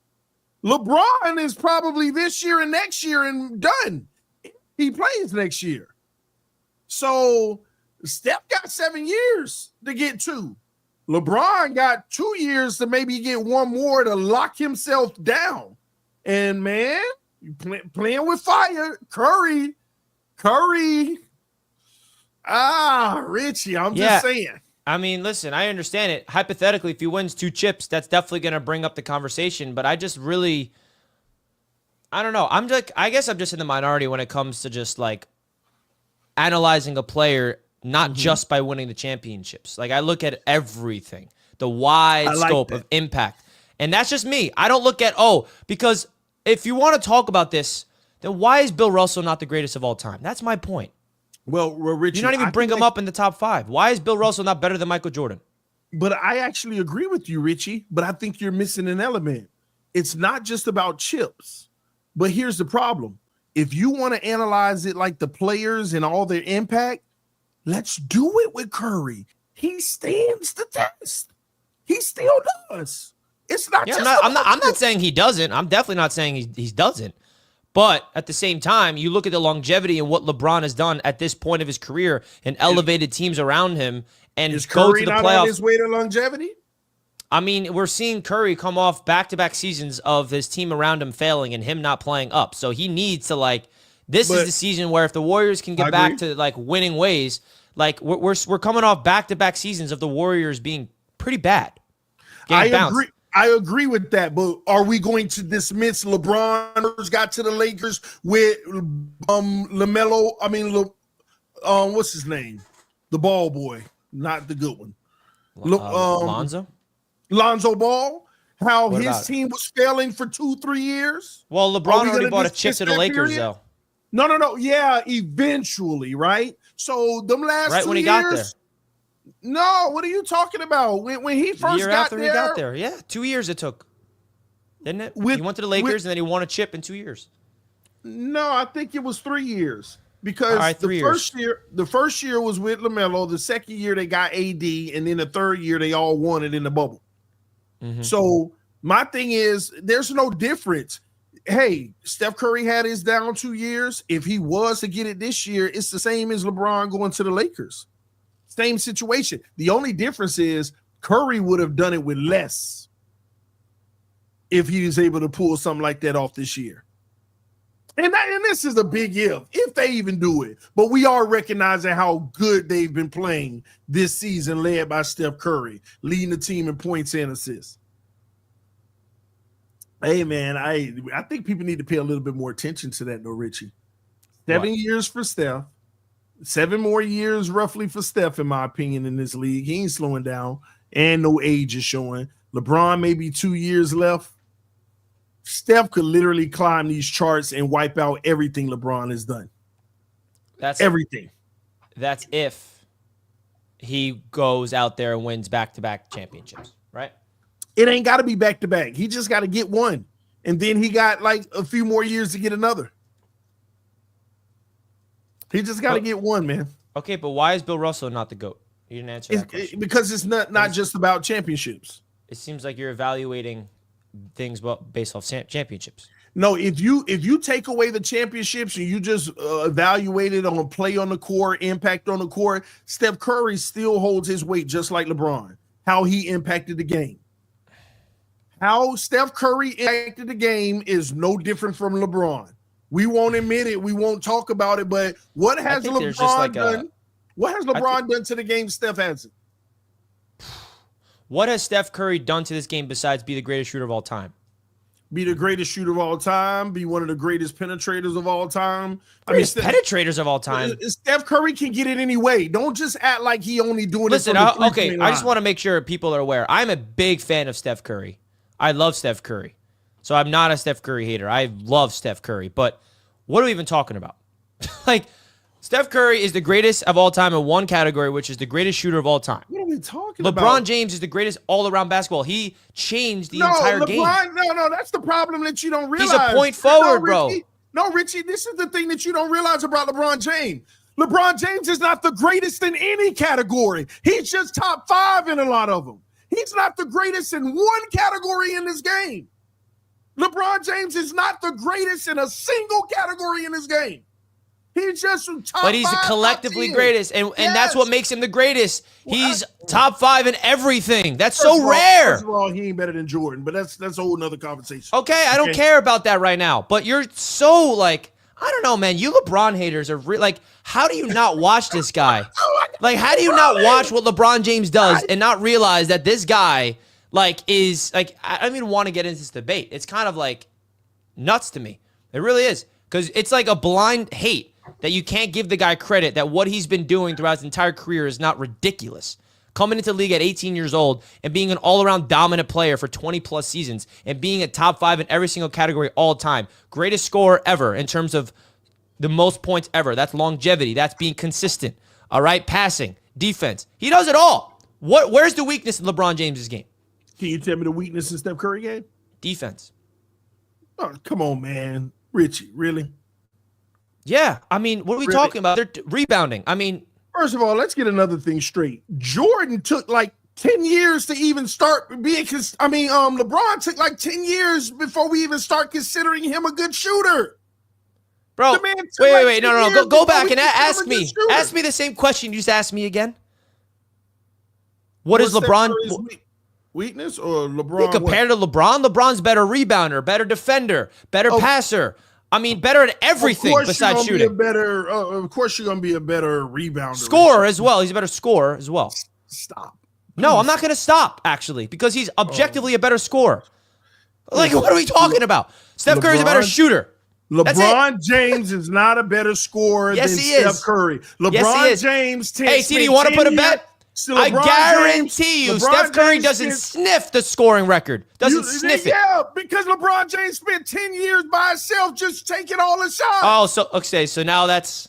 LeBron is probably this year and next year and done. He plays next year. So Steph got 7 years to get 2. LeBron got 2 years to maybe get 1 more to lock himself down. And man, you playing with fire. Curry. Richie, I'm just saying. I mean, listen, I understand it. Hypothetically, if he wins 2 chips, that's definitely going to bring up the conversation. But I just really, I don't know. I guess I'm just in the minority when it comes to just like analyzing a player, not just by winning the championships. Like I look at everything, the wide scope of impact. And that's just me. I don't look at, because if you want to talk about this, then why is Bill Russell not the greatest of all time? That's my point. Well, Richie, you don't even bring him up in the top 5. Why is Bill Russell not better than Michael Jordan? But I actually agree with you, Richie, but I think you're missing an element. It's not just about chips. But here's the problem. If you want to analyze it like the players and all their impact, let's do it with Curry. He stands the test. He still does. It's not just I'm not saying he doesn't. I'm definitely not saying he doesn't. But at the same time, you look at the longevity and what LeBron has done at this point of his career and elevated teams around him and is go Curry to the not playoffs. On his way to longevity? I mean, we're seeing Curry come off back-to-back seasons of his team around him failing and him not playing up. So he needs to this is the season where if the Warriors can get back to winning ways, we're coming off back-to-back seasons of the Warriors being pretty bad. I agree with that, but are we going to dismiss LeBron got to the Lakers with LaMelo? I mean, what's his name? The ball boy, not the good one. Lonzo? Lonzo Ball, how What his about it? team was failing for 2-3 years. Well, Are LeBron we already gonna bought a chip dismiss to the that Lakers, period? though. No. Yeah, eventually, right? So them last Right 2 when he years. got there. No, what are you talking about? When he The first year got after there, he got there. Yeah, 2 years it took. Didn't it? He went to the Lakers and then he won a chip in 2 years. No, I think it was 3 years because All right, 3 years. the first year was with LaMelo. The second year they got AD, and then the third year they all won it in the bubble. Mm-hmm. So my thing is, there's no difference. Hey, Steph Curry had his down 2 years. If he was to get it this year, it's the same as LeBron going to the Lakers. Same situation. The only difference is Curry would have done it with less if he was able to pull something like that off this year. And this is a big if they even do it. But we are recognizing how good they've been playing this season, led by Steph Curry, leading the team in points and assists. Hey, man, I think people need to pay a little bit more attention to that, though, Richie. 7 years for Steph. 7 more years, roughly, for Steph, in my opinion, in this league. He ain't slowing down, and no age is showing. LeBron, maybe 2 years left. Steph could literally climb these charts and wipe out everything LeBron has done. That's everything. That's if he goes out there and wins back-to-back championships, right? It ain't got to be back-to-back. He just got to get one. And then he got like a few more years to get another. He just got to get one, man. Okay, but why is Bill Russell not the GOAT? You didn't answer that question. Because it's not just about championships. It seems like you're evaluating things based off championships. No, if you take away the championships and you just evaluate it on play on the court, impact on the court, Steph Curry still holds his weight just like LeBron. How he impacted the game. How Steph Curry impacted the game is no different from LeBron. We won't admit it. We won't talk about it. But what has LeBron done? What has LeBron done to the game Steph hasn't? What has Steph Curry done to this game besides be the greatest shooter of all time? Be the greatest shooter of all time. Be one of the greatest penetrators of all time. Penetrators of all time. Steph Curry can get it anyway. Don't just act like he only doing it. Listen, okay, I just want to make sure people are aware. I'm a big fan of Steph Curry. I love Steph Curry. So I'm not a Steph Curry hater. I love Steph Curry. But what are we even talking about? Like, Steph Curry is the greatest of all time in one category, which is the greatest shooter of all time. What are we talking about? LeBron about? James is the greatest all-around basketball. He changed the entire game. No, that's the problem that you don't realize. He's a point forward, bro. No, Richie, this is the thing that you don't realize about LeBron James. LeBron James is not the greatest in any category. He's just top 5 in a lot of them. He's not the greatest in one category in this game. LeBron James is not the greatest in a single category in this game. He's just top 5. But he's collectively greatest, and that's what makes him the greatest. He's top 5 in everything. That's so rare. First of all, he ain't better than Jordan, but that's a whole nother conversation. Okay, I don't care about that right now. But you're so like, I don't know, man. You LeBron haters are like, how do you not watch this guy? Like, how do you not watch what LeBron James does and not realize that this guy is I don't even want to get into this debate. It's kind of like nuts to me. It really is, because it's like a blind hate that you can't give the guy credit that what he's been doing throughout his entire career is not ridiculous. Coming into the league at 18 years old and being an all-around dominant player for 20-plus seasons and being a top 5 in every single category all time. Greatest scorer ever in terms of the most points ever. That's longevity. That's being consistent. All right? Passing, defense. He does it all. Where's the weakness in LeBron James' game? Can you tell me the weakness in Steph Curry game? Defense. Oh, come on, man. Richie, really? Yeah. I mean, what are we talking about? They're rebounding. I mean, first of all, let's get another thing straight. Jordan took like 10 years to even start being LeBron took like 10 years before we even start considering him a good shooter. Bro, wait. No. Go back and ask me. Ask me the same question you just asked me again. What is LeBron weakness or LeBron? Compared to LeBron, LeBron's better rebounder, better defender, better passer. I mean, better at everything besides shooting. Of course, you're going to be a better rebounder. Scorer as well. He's a better scorer as well. Stop. No, I'm not going to stop, actually, because he's objectively a better scorer. Like, what are we talking about? Steph Curry's a better shooter. LeBron James is not a better scorer than Steph Curry. LeBron James takes. Hey, TD, you want to put a bet? I guarantee you, Steph Curry doesn't sniff the scoring record. Doesn't sniff it. Yeah, because LeBron James spent 10 years by himself just taking all the shots. Oh, so now that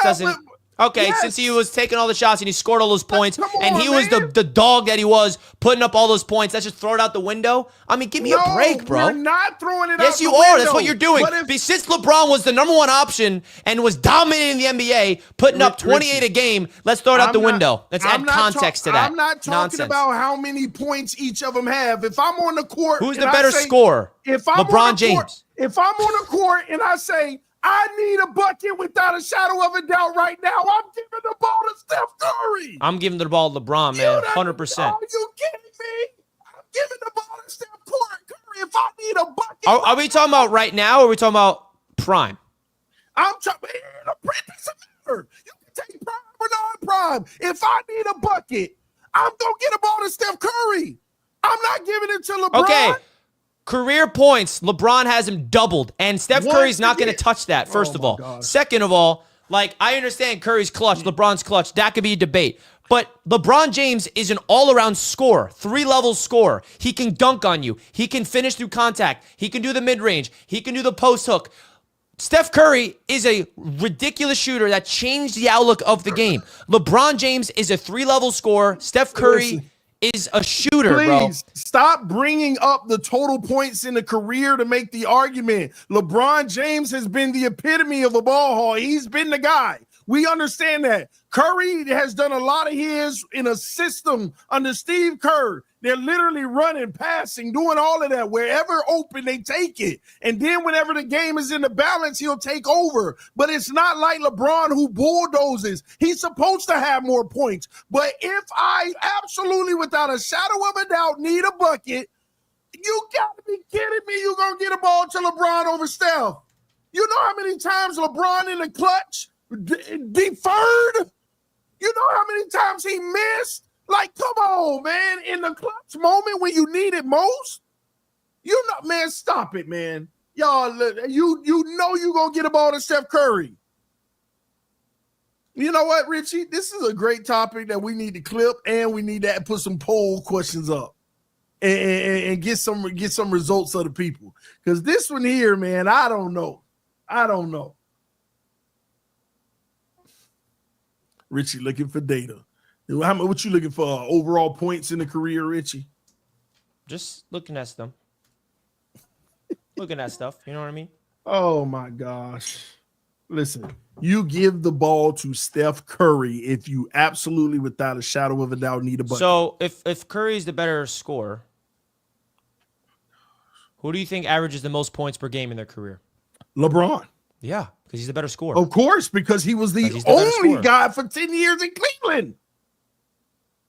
doesn't. Okay, yes. Since he was taking all the shots and he scored all those points, and he was the dog that he was, putting up all those points, let's just throw it out the window? I mean, give me a break, bro. We're not throwing it out Yes, you are. That's what you're doing. Since LeBron was the #1 option and was dominating the NBA, putting up 28 a game, let's throw it out the window. Let's add context to that. I'm not talking about how many points each of them have. If I'm on the court, who's the better scorer? LeBron James. If I'm on the court and I say, I need a bucket without a shadow of a doubt right now, I'm giving the ball to Steph Curry. I'm giving the ball to LeBron, man, 100%. Are you kidding me? I'm giving the ball to Steph Curry if I need a bucket. Are we talking about right now, or are we talking about prime? I'm talking about You can take prime or non-prime. If I need a bucket, I'm going to get a ball to Steph Curry. I'm not giving it to LeBron. Okay. Career points, LeBron has him doubled, and Steph Curry's not going to touch that, first of all. God. Second of all, like, I understand Curry's clutch, LeBron's clutch. That could be a debate. But LeBron James is an all-around scorer, 3-level scorer. He can dunk on you. He can finish through contact. He can do the mid-range. He can do the post hook. Steph Curry is a ridiculous shooter that changed the outlook of the game. LeBron James is a 3-level scorer. Steph Curry is a shooter, bro. Please stop bringing up the total points in the career to make the argument. LeBron James has been the epitome of a ball hawk. He's been the guy. We understand that. Curry has done a lot of his in a system under Steve Kerr. They're literally running, passing, doing all of that. Wherever open, they take it. And then whenever the game is in the balance, he'll take over. But it's not like LeBron who bulldozes. He's supposed to have more points. But if I absolutely, without a shadow of a doubt, need a bucket, you got to be kidding me. You're going to get a ball to LeBron over Steph. You know how many times LeBron in the clutch deferred? You know how many times he missed? Like, come on, man. In the clutch moment when you need it most, you know, man, stop it, man. Y'all, you know you're going to get a ball to Steph Curry. You know what, Richie? This is a great topic that we need to clip, and we need to put some poll questions up and get some results of the people. Because this one here, man, I don't know. Richie looking for data. What you looking for? Overall points in the career, Richie? Just looking at stuff. Looking at stuff. You know what I mean? Oh, my gosh. Listen, you give the ball to Steph Curry if you absolutely, without a shadow of a doubt, need a bucket. So if Curry's the better scorer, who do you think averages the most points per game in their career? LeBron. Yeah, because he's the better scorer. Of course, because he was the only guy for 10 years in Cleveland.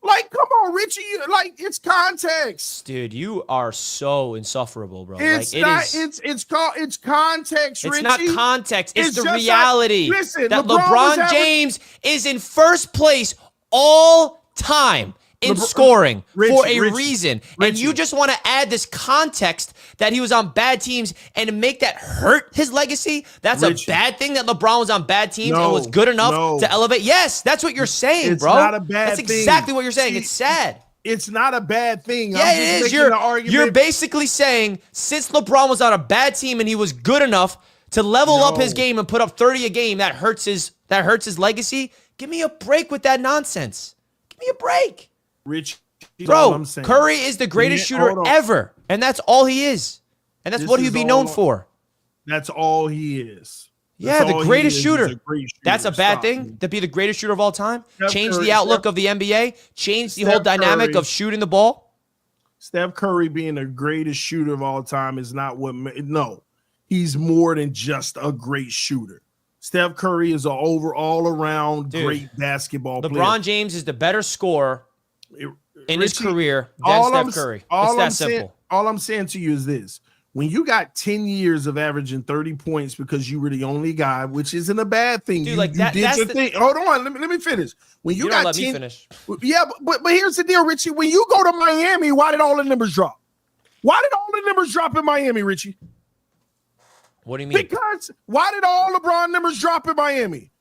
Like, come on, Richie. Like, it's context. Dude, you are so insufferable, bro. It's context, Richie. It's not context. It's the reality. Listen, that LeBron James is in first place all time in scoring for a reason. And you just want to add this context that he was on bad teams and make that hurt his legacy? That's a bad thing that LeBron was on bad teams and was good enough to elevate? Yes, that's what you're saying, bro. It's not a bad thing. That's exactly what you're saying. It's sad. It's not a bad thing. Yeah, it is. You're basically saying since LeBron was on a bad team and he was good enough to level up his game and put up 30 a game, that hurts his legacy. Give me a break with that nonsense. Give me a break. Rich, bro, Curry is the greatest shooter ever, and that's all he is. And that's what he'd be known for. That's all he is. Yeah, the greatest shooter. That's a bad thing to be the greatest shooter of all time. Change the outlook of the NBA. Change the whole dynamic of shooting the ball. Steph Curry being the greatest shooter of all time is not what. No, he's more than just a great shooter. Steph Curry is an all around great basketball player. LeBron James is the better scorer in his career than Steph Curry. It's that simple. All I'm saying to you is this. When you got 10 years of averaging 30 points because you were the only guy, which isn't a bad thing. Dude, you did your thing. Hold on. Let me finish. When you got let me finish. Yeah, but here's the deal, Richie. When you go to Miami, why did all the numbers drop? Why did all the numbers drop in Miami, Richie? What do you mean? Because why did all LeBron numbers drop in Miami?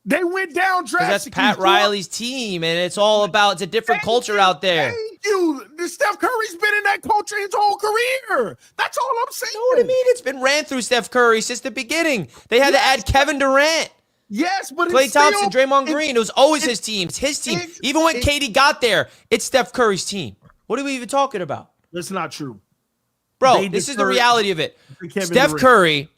They went down drastically. That's Pat Riley's team, and it's all about, it's a different culture out there. Thank you. Steph Curry's been in that culture his whole career. That's all I'm saying. You know what I mean? It's been ran through Steph Curry since the beginning. They had to add Kevin Durant. Yes, but Klay Thompson, Draymond Green. It was always his team. It's his team. Even when KD got there, it's Steph Curry's team. What are we even talking about? That's not true. Bro, this is the reality of it. Steph Curry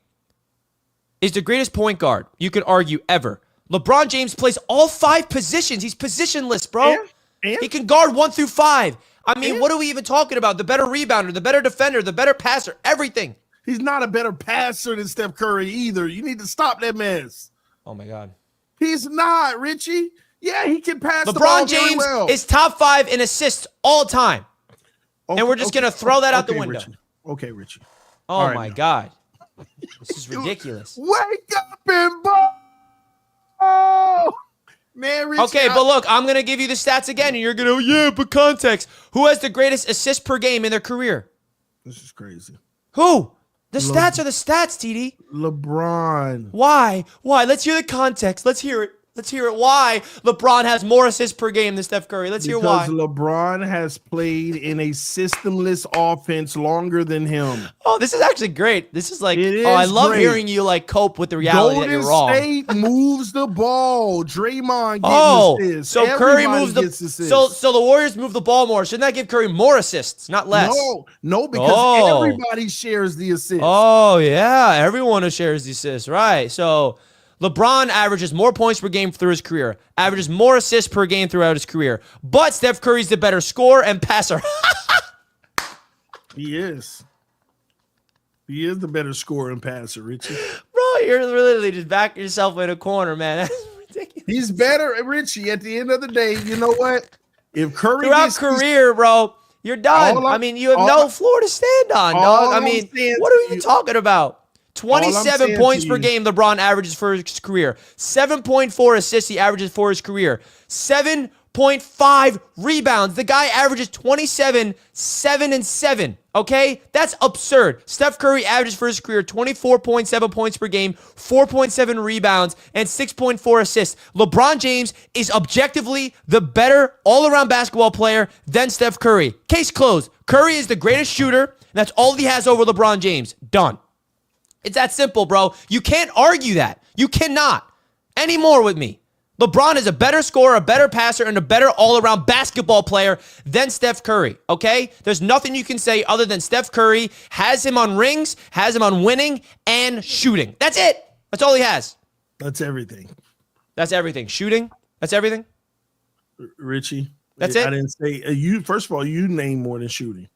is the greatest point guard you could argue ever. LeBron James plays all 5 positions. He's positionless, bro. And? He can guard 1 through 5. I mean, what are we even talking about? The better rebounder, the better defender, the better passer, everything. He's not a better passer than Steph Curry either. You need to stop that mess. Oh, my God. He's not, Richie. Yeah, he can pass the ball very well. LeBron James is top 5 in assists all time. Okay, and we're just going to throw that out the window. Richie. Okay, Richie. Oh, my God. This is ridiculous. Wake up and ball. Oh, man, Richie. Okay, but look, I'm going to give you the stats again, and you're going to, oh, yeah, but context. Who has the greatest assists per game in their career? This is crazy. Who? The stats are the stats, TD. LeBron. Why? Let's hear the context. Let's hear it. Why LeBron has more assists per game than Steph Curry. Let's hear why. Because LeBron has played in a systemless offense longer than him. Oh, this is actually great. This is like, I love hearing you like cope with the reality that you're wrong. Golden State moves the ball. Draymond gets assists. So Curry moves so the Warriors move the ball more. Shouldn't that give Curry more assists, not less? No, because everybody shares the assists. Oh, yeah. Everyone shares the assists, right? So LeBron averages more points per game through his career, averages more assists per game throughout his career. But Steph Curry's the better scorer and passer. He is. He is the better scorer and passer, Richie. Bro, you're literally just backing yourself in a corner, man. That's ridiculous. He's better, Richie. At the end of the day, you know what? If Curry throughout career, bro, you're done. I mean, you have no floor to stand on, dog. I mean, what are we even talking about? 27 points per game LeBron averages for his career. 7.4 assists he averages for his career. 7.5 rebounds. The guy averages 27, 7, and 7. Okay? That's absurd. Steph Curry averages for his career 24.7 points per game, 4.7 rebounds, and 6.4 assists. LeBron James is objectively the better all-around basketball player than Steph Curry. Case closed. Curry is the greatest shooter, and that's all he has over LeBron James. Done. It's that simple, bro. You can't argue that. You cannot anymore with me. LeBron is a better scorer, a better passer, and a better all-around basketball player than Steph Curry, okay? There's nothing you can say other than Steph Curry has him on rings, has him on winning, and shooting. That's it. That's all he has. That's everything. That's everything. Shooting? That's everything? Richie. That's it? I didn't say you. First of all, you name more than shooting.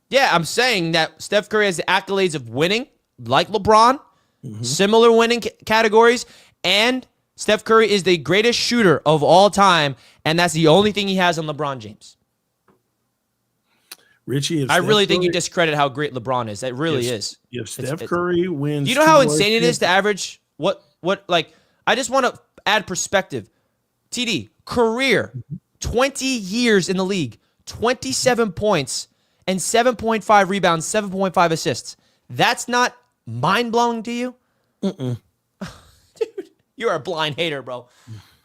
Yeah, I'm saying that Steph Curry has the accolades of winning, like LeBron, similar winning categories, and Steph Curry is the greatest shooter of all time, and that's the only thing he has on LeBron James. Richie, I really think you discredit how great LeBron is. That really is. If Steph Curry wins, do you know how insane it is to average like, I just want to add perspective. TD, career, 20 years in the league, 27 points and 7.5 rebounds, 7.5 assists. That's not mind-blowing to you? Dude, you're a blind hater, bro.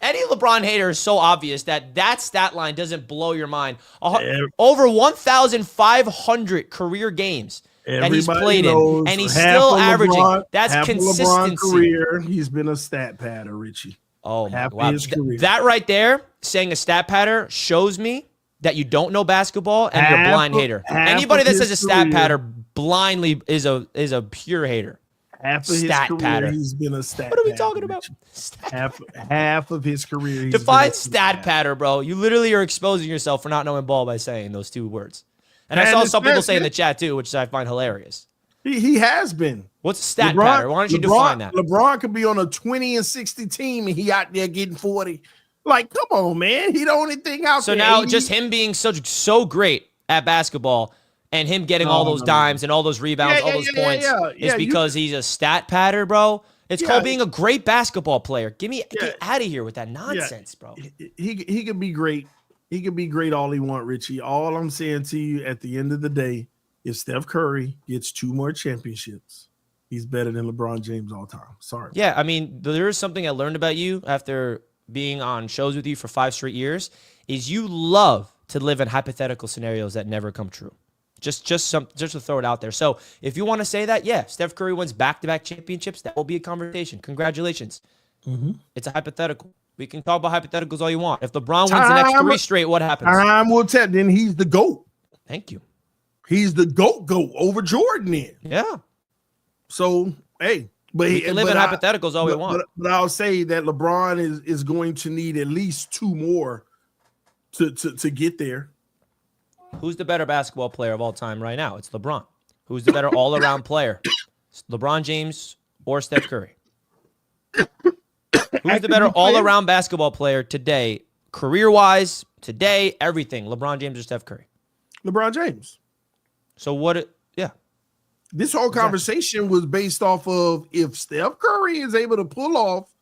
Any LeBron hater is so obvious that stat line doesn't blow your mind. Over 1,500 career games that he's played in, and he's still averaging. That's consistency. LeBron career, he's been a stat patter, Richie. Oh, my God. That right there, saying a stat patter, shows me that you don't know basketball and you're a blind hater. Anybody that says a stat patter blindly is a pure hater. Half of his career, he's been a stat patter. What are we talking about? Half of his career. Define stat patter, bro. You literally are exposing yourself for not knowing ball by saying those two words. And I saw some people say in the chat too, which I find hilarious. He has been. What's a stat patter? Why don't you define that? LeBron could be on a 20 and 60 team and he out there getting 40. Like, come on, man. He the only thing out there. So now just him being so great at basketball and him getting all those dimes and all those rebounds, all those points is because he's a stat patter, bro. It's called being a great basketball player. Get out of here with that nonsense, bro. He could be great. He could be great all he want, Richie. All I'm saying to you at the end of the day, if Steph Curry gets 2 more championships, He's better than LeBron James all time. Sorry. Yeah, I mean, there is something I learned about you after being on shows with you for 5 straight years, is you love to live in hypothetical scenarios that never come true. Just to throw it out there. So if you want to say that, yeah, Steph Curry wins back-to-back championships, that will be a conversation. Congratulations. It's a hypothetical. We can talk about hypotheticals all you want. If LeBron wins the next 3 straight, what happens? Time will tell. Then he's the GOAT. Thank you. He's the GOAT over Jordan then. Yeah. So, hey. But we can live in hypotheticals all we want. But I'll say that LeBron is going to need at least 2 more to get there. Who's the better basketball player of all time right now? It's LeBron. Who's the better all-around player? It's LeBron James or Steph Curry? Who's the better all-around basketball player today, career-wise, today, everything? LeBron James or Steph Curry? LeBron James. So what? Yeah. This whole conversation was based off of if Steph Curry is able to pull off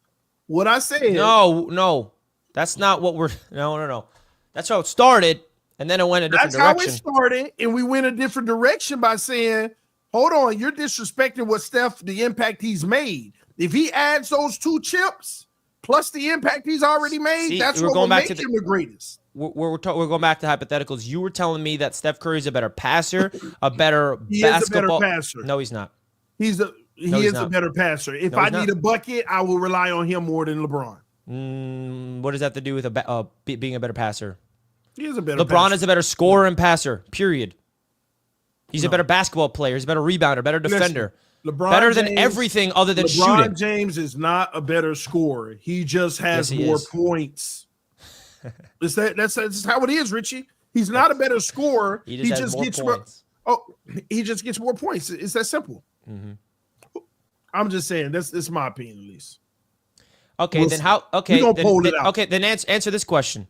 what I said. No. That's not what we're – no. That's how it started, and then it went a different direction. That's how it started, and we went a different direction by saying, hold on, you're disrespecting what Steph, the impact he's made. If he adds those 2 chips plus the impact he's already made, that's what will make him the greatest. We're going back to hypotheticals. You were telling me that Steph Curry is a better passer, a better basketball. He is a better passer. No, he's not. He is a better passer. If I need a bucket, I will rely on him more than LeBron. What does that have to do with being a better passer? He is a better LeBron passer. is a better scorer and passer, period. He's a better basketball player. He's a better rebounder, better defender. Better than everything other than shooting. LeBron James is not a better scorer. He just has more points. That's how it is, Richie. He's not a better scorer. He just gets more points. He just gets more points. It's that simple. I'm just saying that's my opinion, at least. Okay, then how? Okay, then answer this question.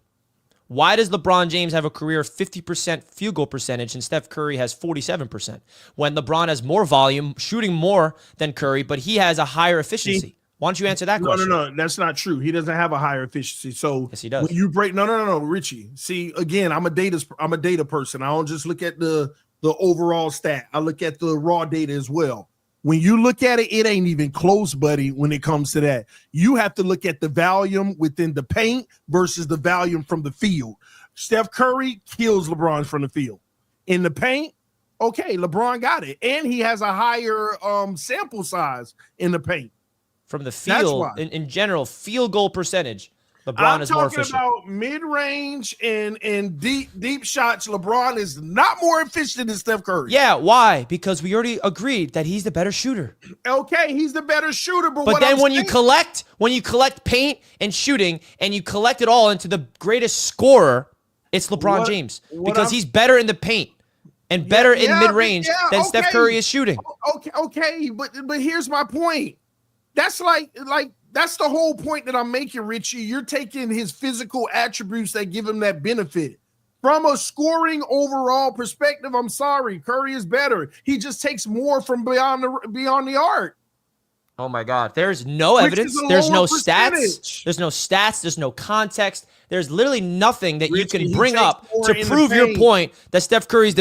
Why does LeBron James have a career 50% field goal percentage and Steph Curry has 47%? When LeBron has more volume, shooting more than Curry, but he has a higher efficiency. Why don't you answer that question? No, that's not true. He doesn't have a higher efficiency. So yes, he does. When you break, no, Richie. See, again, I'm a data person. I don't just look at the overall stat. I look at the raw data as well. When you look at it, it ain't even close, buddy, when it comes to that. You have to look at the volume within the paint versus the volume from the field. Steph Curry kills LeBron from the field. In the paint, okay, LeBron got it. And he has a higher sample size in the paint. From the field, in general, field goal percentage, LeBron is more efficient. I'm talking about mid-range and deep shots. LeBron is not more efficient than Steph Curry. Yeah, why? Because we already agreed that he's the better shooter. Okay, he's the better shooter, but then when you collect paint and shooting and you collect it all into the greatest scorer, it's LeBron James because he's better in the paint and better in mid-range than Steph Curry is shooting. Okay, but here's my point. That's like that's the whole point that I'm making, Richie. You're taking his physical attributes that give him that benefit. From a scoring overall perspective, I'm sorry, Curry is better. He just takes more from beyond the arc. Oh my God. There's no evidence. There's no stats. There's no stats. There's no context. There's literally nothing that you can bring up to prove your point that Steph Curry is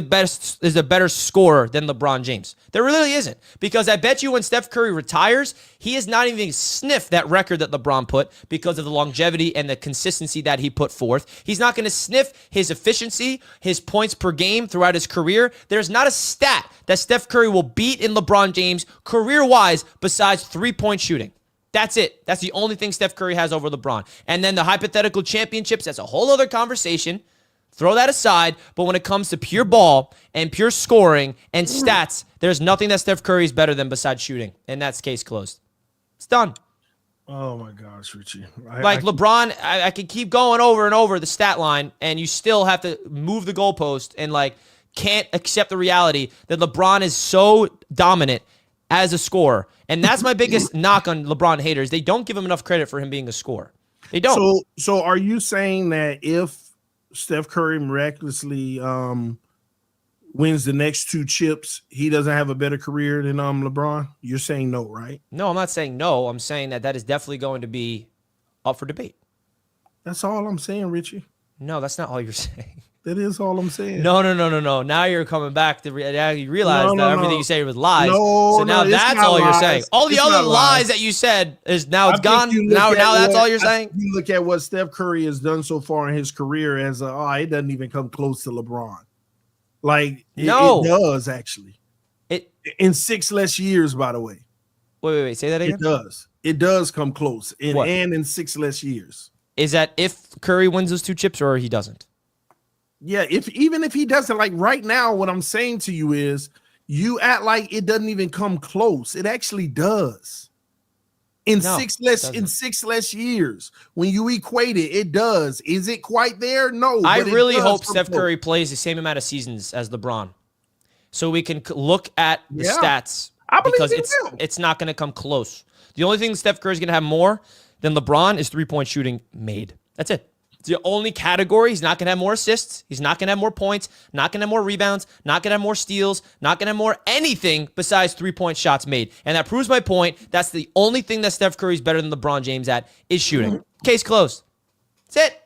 a better scorer than LeBron James. There really isn't. Because I bet you when Steph Curry retires, he is not even sniff that record that LeBron put because of the longevity and the consistency that he put forth. He's not going to sniff his efficiency, his points per game throughout his career. There's not a stat that Steph Curry will beat in LeBron James career-wise besides three-point shooting. That's it. That's the only thing Steph Curry has over LeBron. And then the hypothetical championships, that's a whole other conversation. Throw that aside. But when it comes to pure ball and pure scoring and stats, there's nothing that Steph Curry is better than besides shooting. And that's case closed. It's done. Oh, my gosh, Richie. LeBron, I can keep going over and over the stat line, and you still have to move the goalpost and, can't accept the reality that LeBron is so dominant as a scorer. And that's my biggest knock on LeBron haters. They don't give him enough credit for him being a scorer. They don't. So are you saying that if Steph Curry miraculously wins the next 2 chips, he doesn't have a better career than LeBron? You're saying no, right? No, I'm not saying no. I'm saying that is definitely going to be up for debate. That's all I'm saying, Richie. No, that's not all you're saying. That is all I'm saying. No. Now you're coming back to now you realize that everything you say was lies. No, so now that's all you're saying. All the other lies that you said is now it's gone. Now that's all you're saying. You look at what Steph Curry has done so far in his career as it doesn't even come close to LeBron. Like it does actually. It in 6 less years, by the way. Wait. Say that again. It does. It does come close, and in 6 less years. Is that if Curry wins those 2 chips or he doesn't? Yeah, even if he doesn't, like right now, what I'm saying to you is you act like it doesn't even come close. It actually does. In 6 less years, when you equate it, it does. Is it quite there? No. I really hope Steph Curry plays the same amount of seasons as LeBron, so we can look at the stats. Because it's not going to come close. The only thing Steph Curry is going to have more than LeBron is 3-point shooting made. That's it. It's the only category. He's not going to have more assists. He's not going to have more points. Not going to have more rebounds. Not going to have more steals. Not going to have more anything besides 3-point shots made. And that proves my point. That's the only thing that Steph Curry is better than LeBron James at is shooting. Case closed. That's it.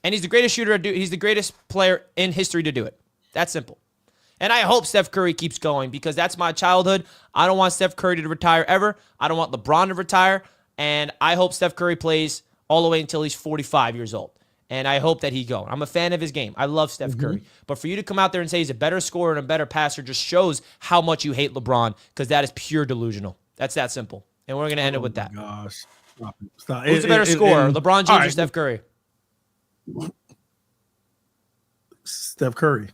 And he's the greatest shooter. He's the greatest player in history to do it. That's simple. And I hope Steph Curry keeps going because that's my childhood. I don't want Steph Curry to retire ever. I don't want LeBron to retire. And I hope Steph Curry plays all the way until he's 45 years old. And I hope that he goes. I'm a fan of his game. I love Steph Curry. But for you to come out there and say he's a better scorer and a better passer just shows how much you hate LeBron because that is pure delusional. That's that simple. And we're going to end it with that. Gosh. Stop. Who's the better scorer, LeBron James or Steph Curry? Steph Curry.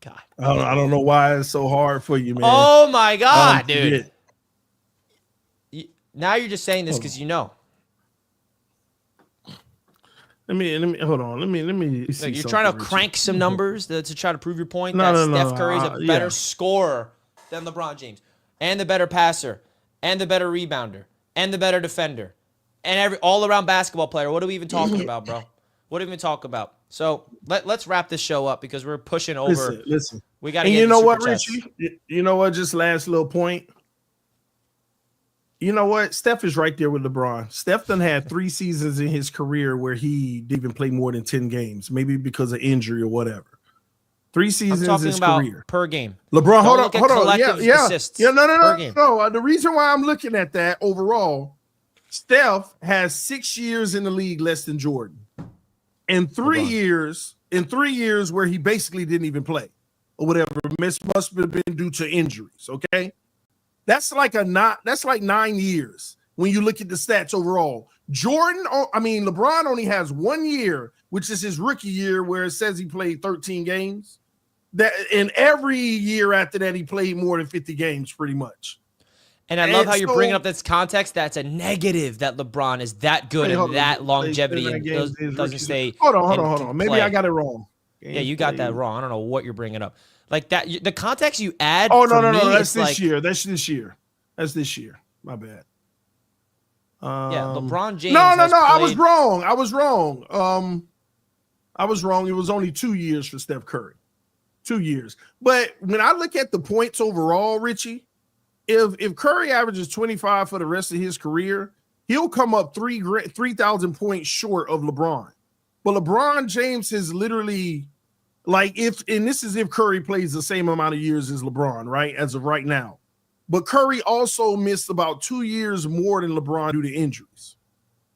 God. I don't know why it's so hard for you, man. Oh, my God, dude. Now you're just saying this because you know. Let me hold on. Let me see. You're trying to crank some numbers to try to prove your point that Steph Curry is a better scorer than LeBron James, and the better passer, and the better rebounder, and the better defender, and every all-around basketball player. What are we even talking about, bro? What are we even talking about? So let's wrap this show up because we're pushing over. Listen. We got to. You know what, Richie? You know what? Just last little point. You know what? Steph is right there with LeBron. Steph done had 3 seasons in his career where he didn't even play more than 10 games, maybe because of injury or whatever. 3 seasons in his career. Per game. LeBron, hold on. Assists No. The reason why I'm looking at that overall, Steph has 6 years in the league less than Jordan. And 3 years where he basically didn't even play or whatever. Must have been due to injuries, okay? That's like 9 years when you look at the stats overall. LeBron only has 1 year, which is his rookie year, where it says he played 13 games. And every year after that, he played more than 50 games pretty much. And I love how you're bringing up this context. That's a negative that LeBron is that good and that longevity and doesn't stay. Hold on. Maybe I got it wrong. Yeah, you got that wrong. I don't know what you're bringing up. Like that, the context you add. Oh no! That's this year. That's this year. My bad. LeBron James. No. I was wrong. It was only 2 years for Steph Curry. 2 years. But when I look at the points overall, Richie, if Curry averages 25 for the rest of his career, he'll come up 3,000 points short of LeBron. But LeBron James is literally. This is if Curry plays the same amount of years as LeBron, right? As of right now. But Curry also missed about 2 years more than LeBron due to injuries.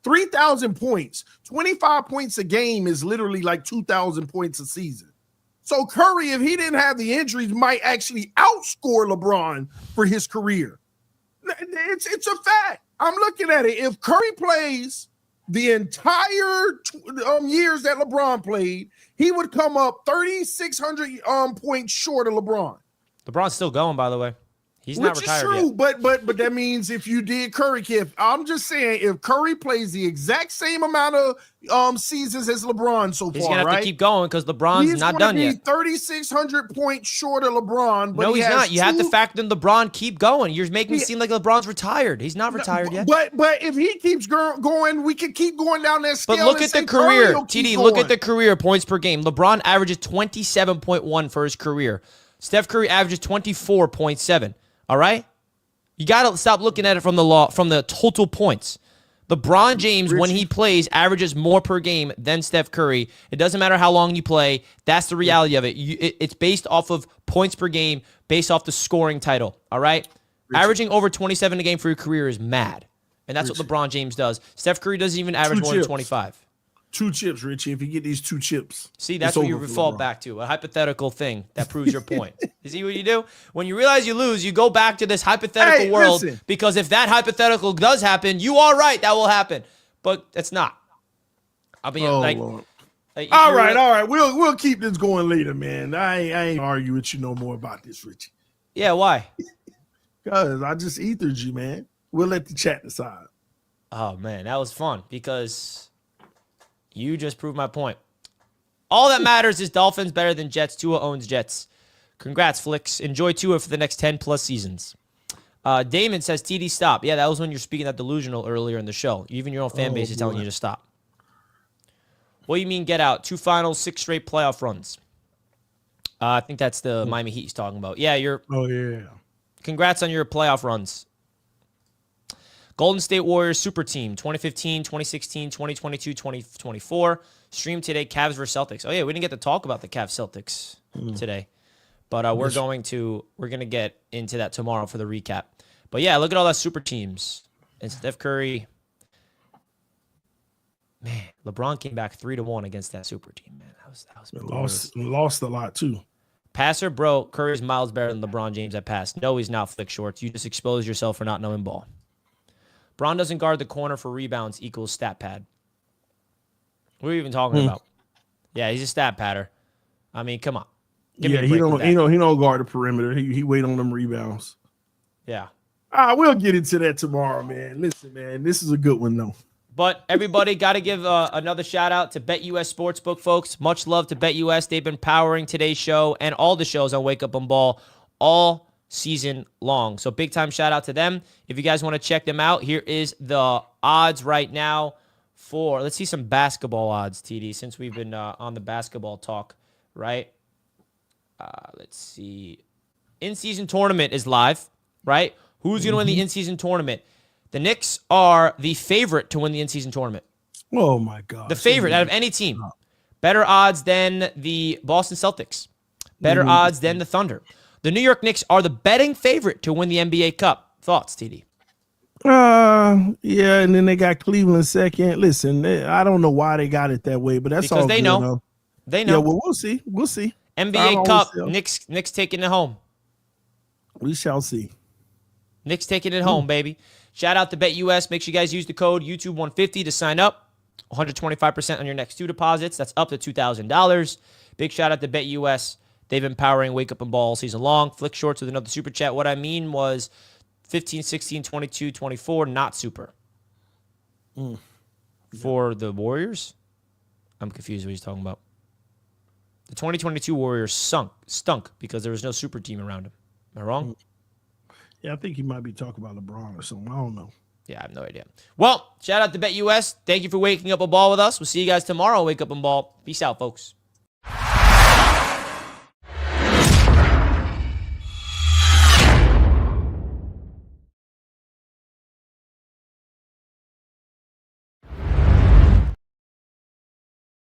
3,000 points, 25 points a game is literally like 2,000 points a season. So Curry, if he didn't have the injuries, might actually outscore LeBron for his career. It's a fact. I'm looking at it. If Curry plays the entire years that LeBron played, he would come up 3,600 points short of LeBron. LeBron's still going, by the way. He's not retired yet. Which is true, but but that means if you did Curry, I'm just saying if Curry plays the exact same amount of seasons as LeBron so far, he's gonna have to keep going because LeBron's not done yet. He's 3,600 points short of LeBron. But no, he's not. You have to factor in LeBron. Keep going. You're making it seem like LeBron's retired. He's not retired yet. But if he keeps going, we can keep going down that scale. But look at the career, TD. Look at the career points per game. LeBron averages 27.1 for his career. Steph Curry averages 24.7. All right. You got to stop looking at it from the total points. LeBron James, when he plays, averages more per game than Steph Curry. It doesn't matter how long you play. That's the reality of it. It's based off of points per game, based off the scoring title, all right? Averaging over 27 a game for your career is mad, and that's what LeBron James does. Steph Curry doesn't even average more than 25. 2 chips, Richie. If you get these 2 chips. See, that's what you fall back to, a hypothetical thing that proves your point. You see what you do? When you realize you lose, you go back to this hypothetical world, because if that hypothetical does happen, you are right, that will happen. But it's not. I mean, Lord. All right. We'll keep this going later, man. I ain't argue with you no more about this, Richie. Yeah, why? Because I just ethered you, man. We'll let the chat decide. Oh, man, that was fun because you just proved my point. All that matters is Dolphins better than Jets. Tua owns Jets. Congrats, Flicks. Enjoy Tua for the next 10-plus seasons. Damon says, TD, stop. Yeah, that was when you're speaking that delusional earlier in the show. Even your own fan base is telling you to stop. What do you mean get out? 2 finals, 6 straight playoff runs. I think that's the Miami Heat he's talking about. Yeah, you're... Oh, yeah. Congrats on your playoff runs. Golden State Warriors Super Team 2015, 2016, 2022, 2024. Stream today, Cavs versus Celtics. Oh, yeah, we didn't get to talk about the Cavs Celtics today. But we're going to get into that tomorrow for the recap. But, yeah, look at all that super teams. And Steph Curry. Man, LeBron came back 3-1 against that super team, man. That was lost a lot, too. Passer, bro, Curry's miles better than LeBron James at pass. No, he's not, Flick Shorts. You just exposed yourself for not knowing ball. Bron doesn't guard the corner for rebounds equals stat pad. What are you even talking about? Yeah, he's a stat padder. I mean, come on. He don't guard the perimeter. He wait on them rebounds. Yeah. We'll get into that tomorrow, man. Listen, man, this is a good one, though. But everybody got to give another shout out to Bet US Sportsbook, folks. Much love to Bet US. They've been powering today's show and all the shows on Wake Up and Ball all season long. So big time shout out to them. If you guys want to check them out, here is the odds right now for, let's see some basketball odds, TD, since we've been on the basketball talk, right? Let's see. In-season tournament is live, right? Who's going to win the in-season tournament? The Knicks are the favorite to win the in-season tournament. Oh, my God. The favorite out of any team. Better odds than the Boston Celtics. Better odds than the Thunder. The New York Knicks are the betting favorite to win the NBA Cup. Thoughts, TD? Yeah, and then they got Cleveland second. Listen, I don't know why they got it that way, but that's because all they good, know. Though. They know. Yeah, well, we'll see. We'll see. NBA Cup, Knicks taking it home. We shall see. Knicks taking it home, baby. Shout out to Bet US. Make sure you guys use the code YouTube150 to sign up. 125% on your next 2 deposits. That's up to $2,000. Big shout out to Bet US. They've been powering Wake Up and Ball all season long. Flick Shorts with another super chat. What I mean was 15, 16, 22, 24, not super. For the Warriors? I'm confused what he's talking about. The 2022 Warriors stunk because there was no super team around him. Am I wrong? Yeah, I think he might be talking about LeBron or something. I don't know. Yeah, I have no idea. Well, shout out to Bet US. Thank you for waking up a ball with us. We'll see you guys tomorrow. Wake Up and Ball. Peace out, folks.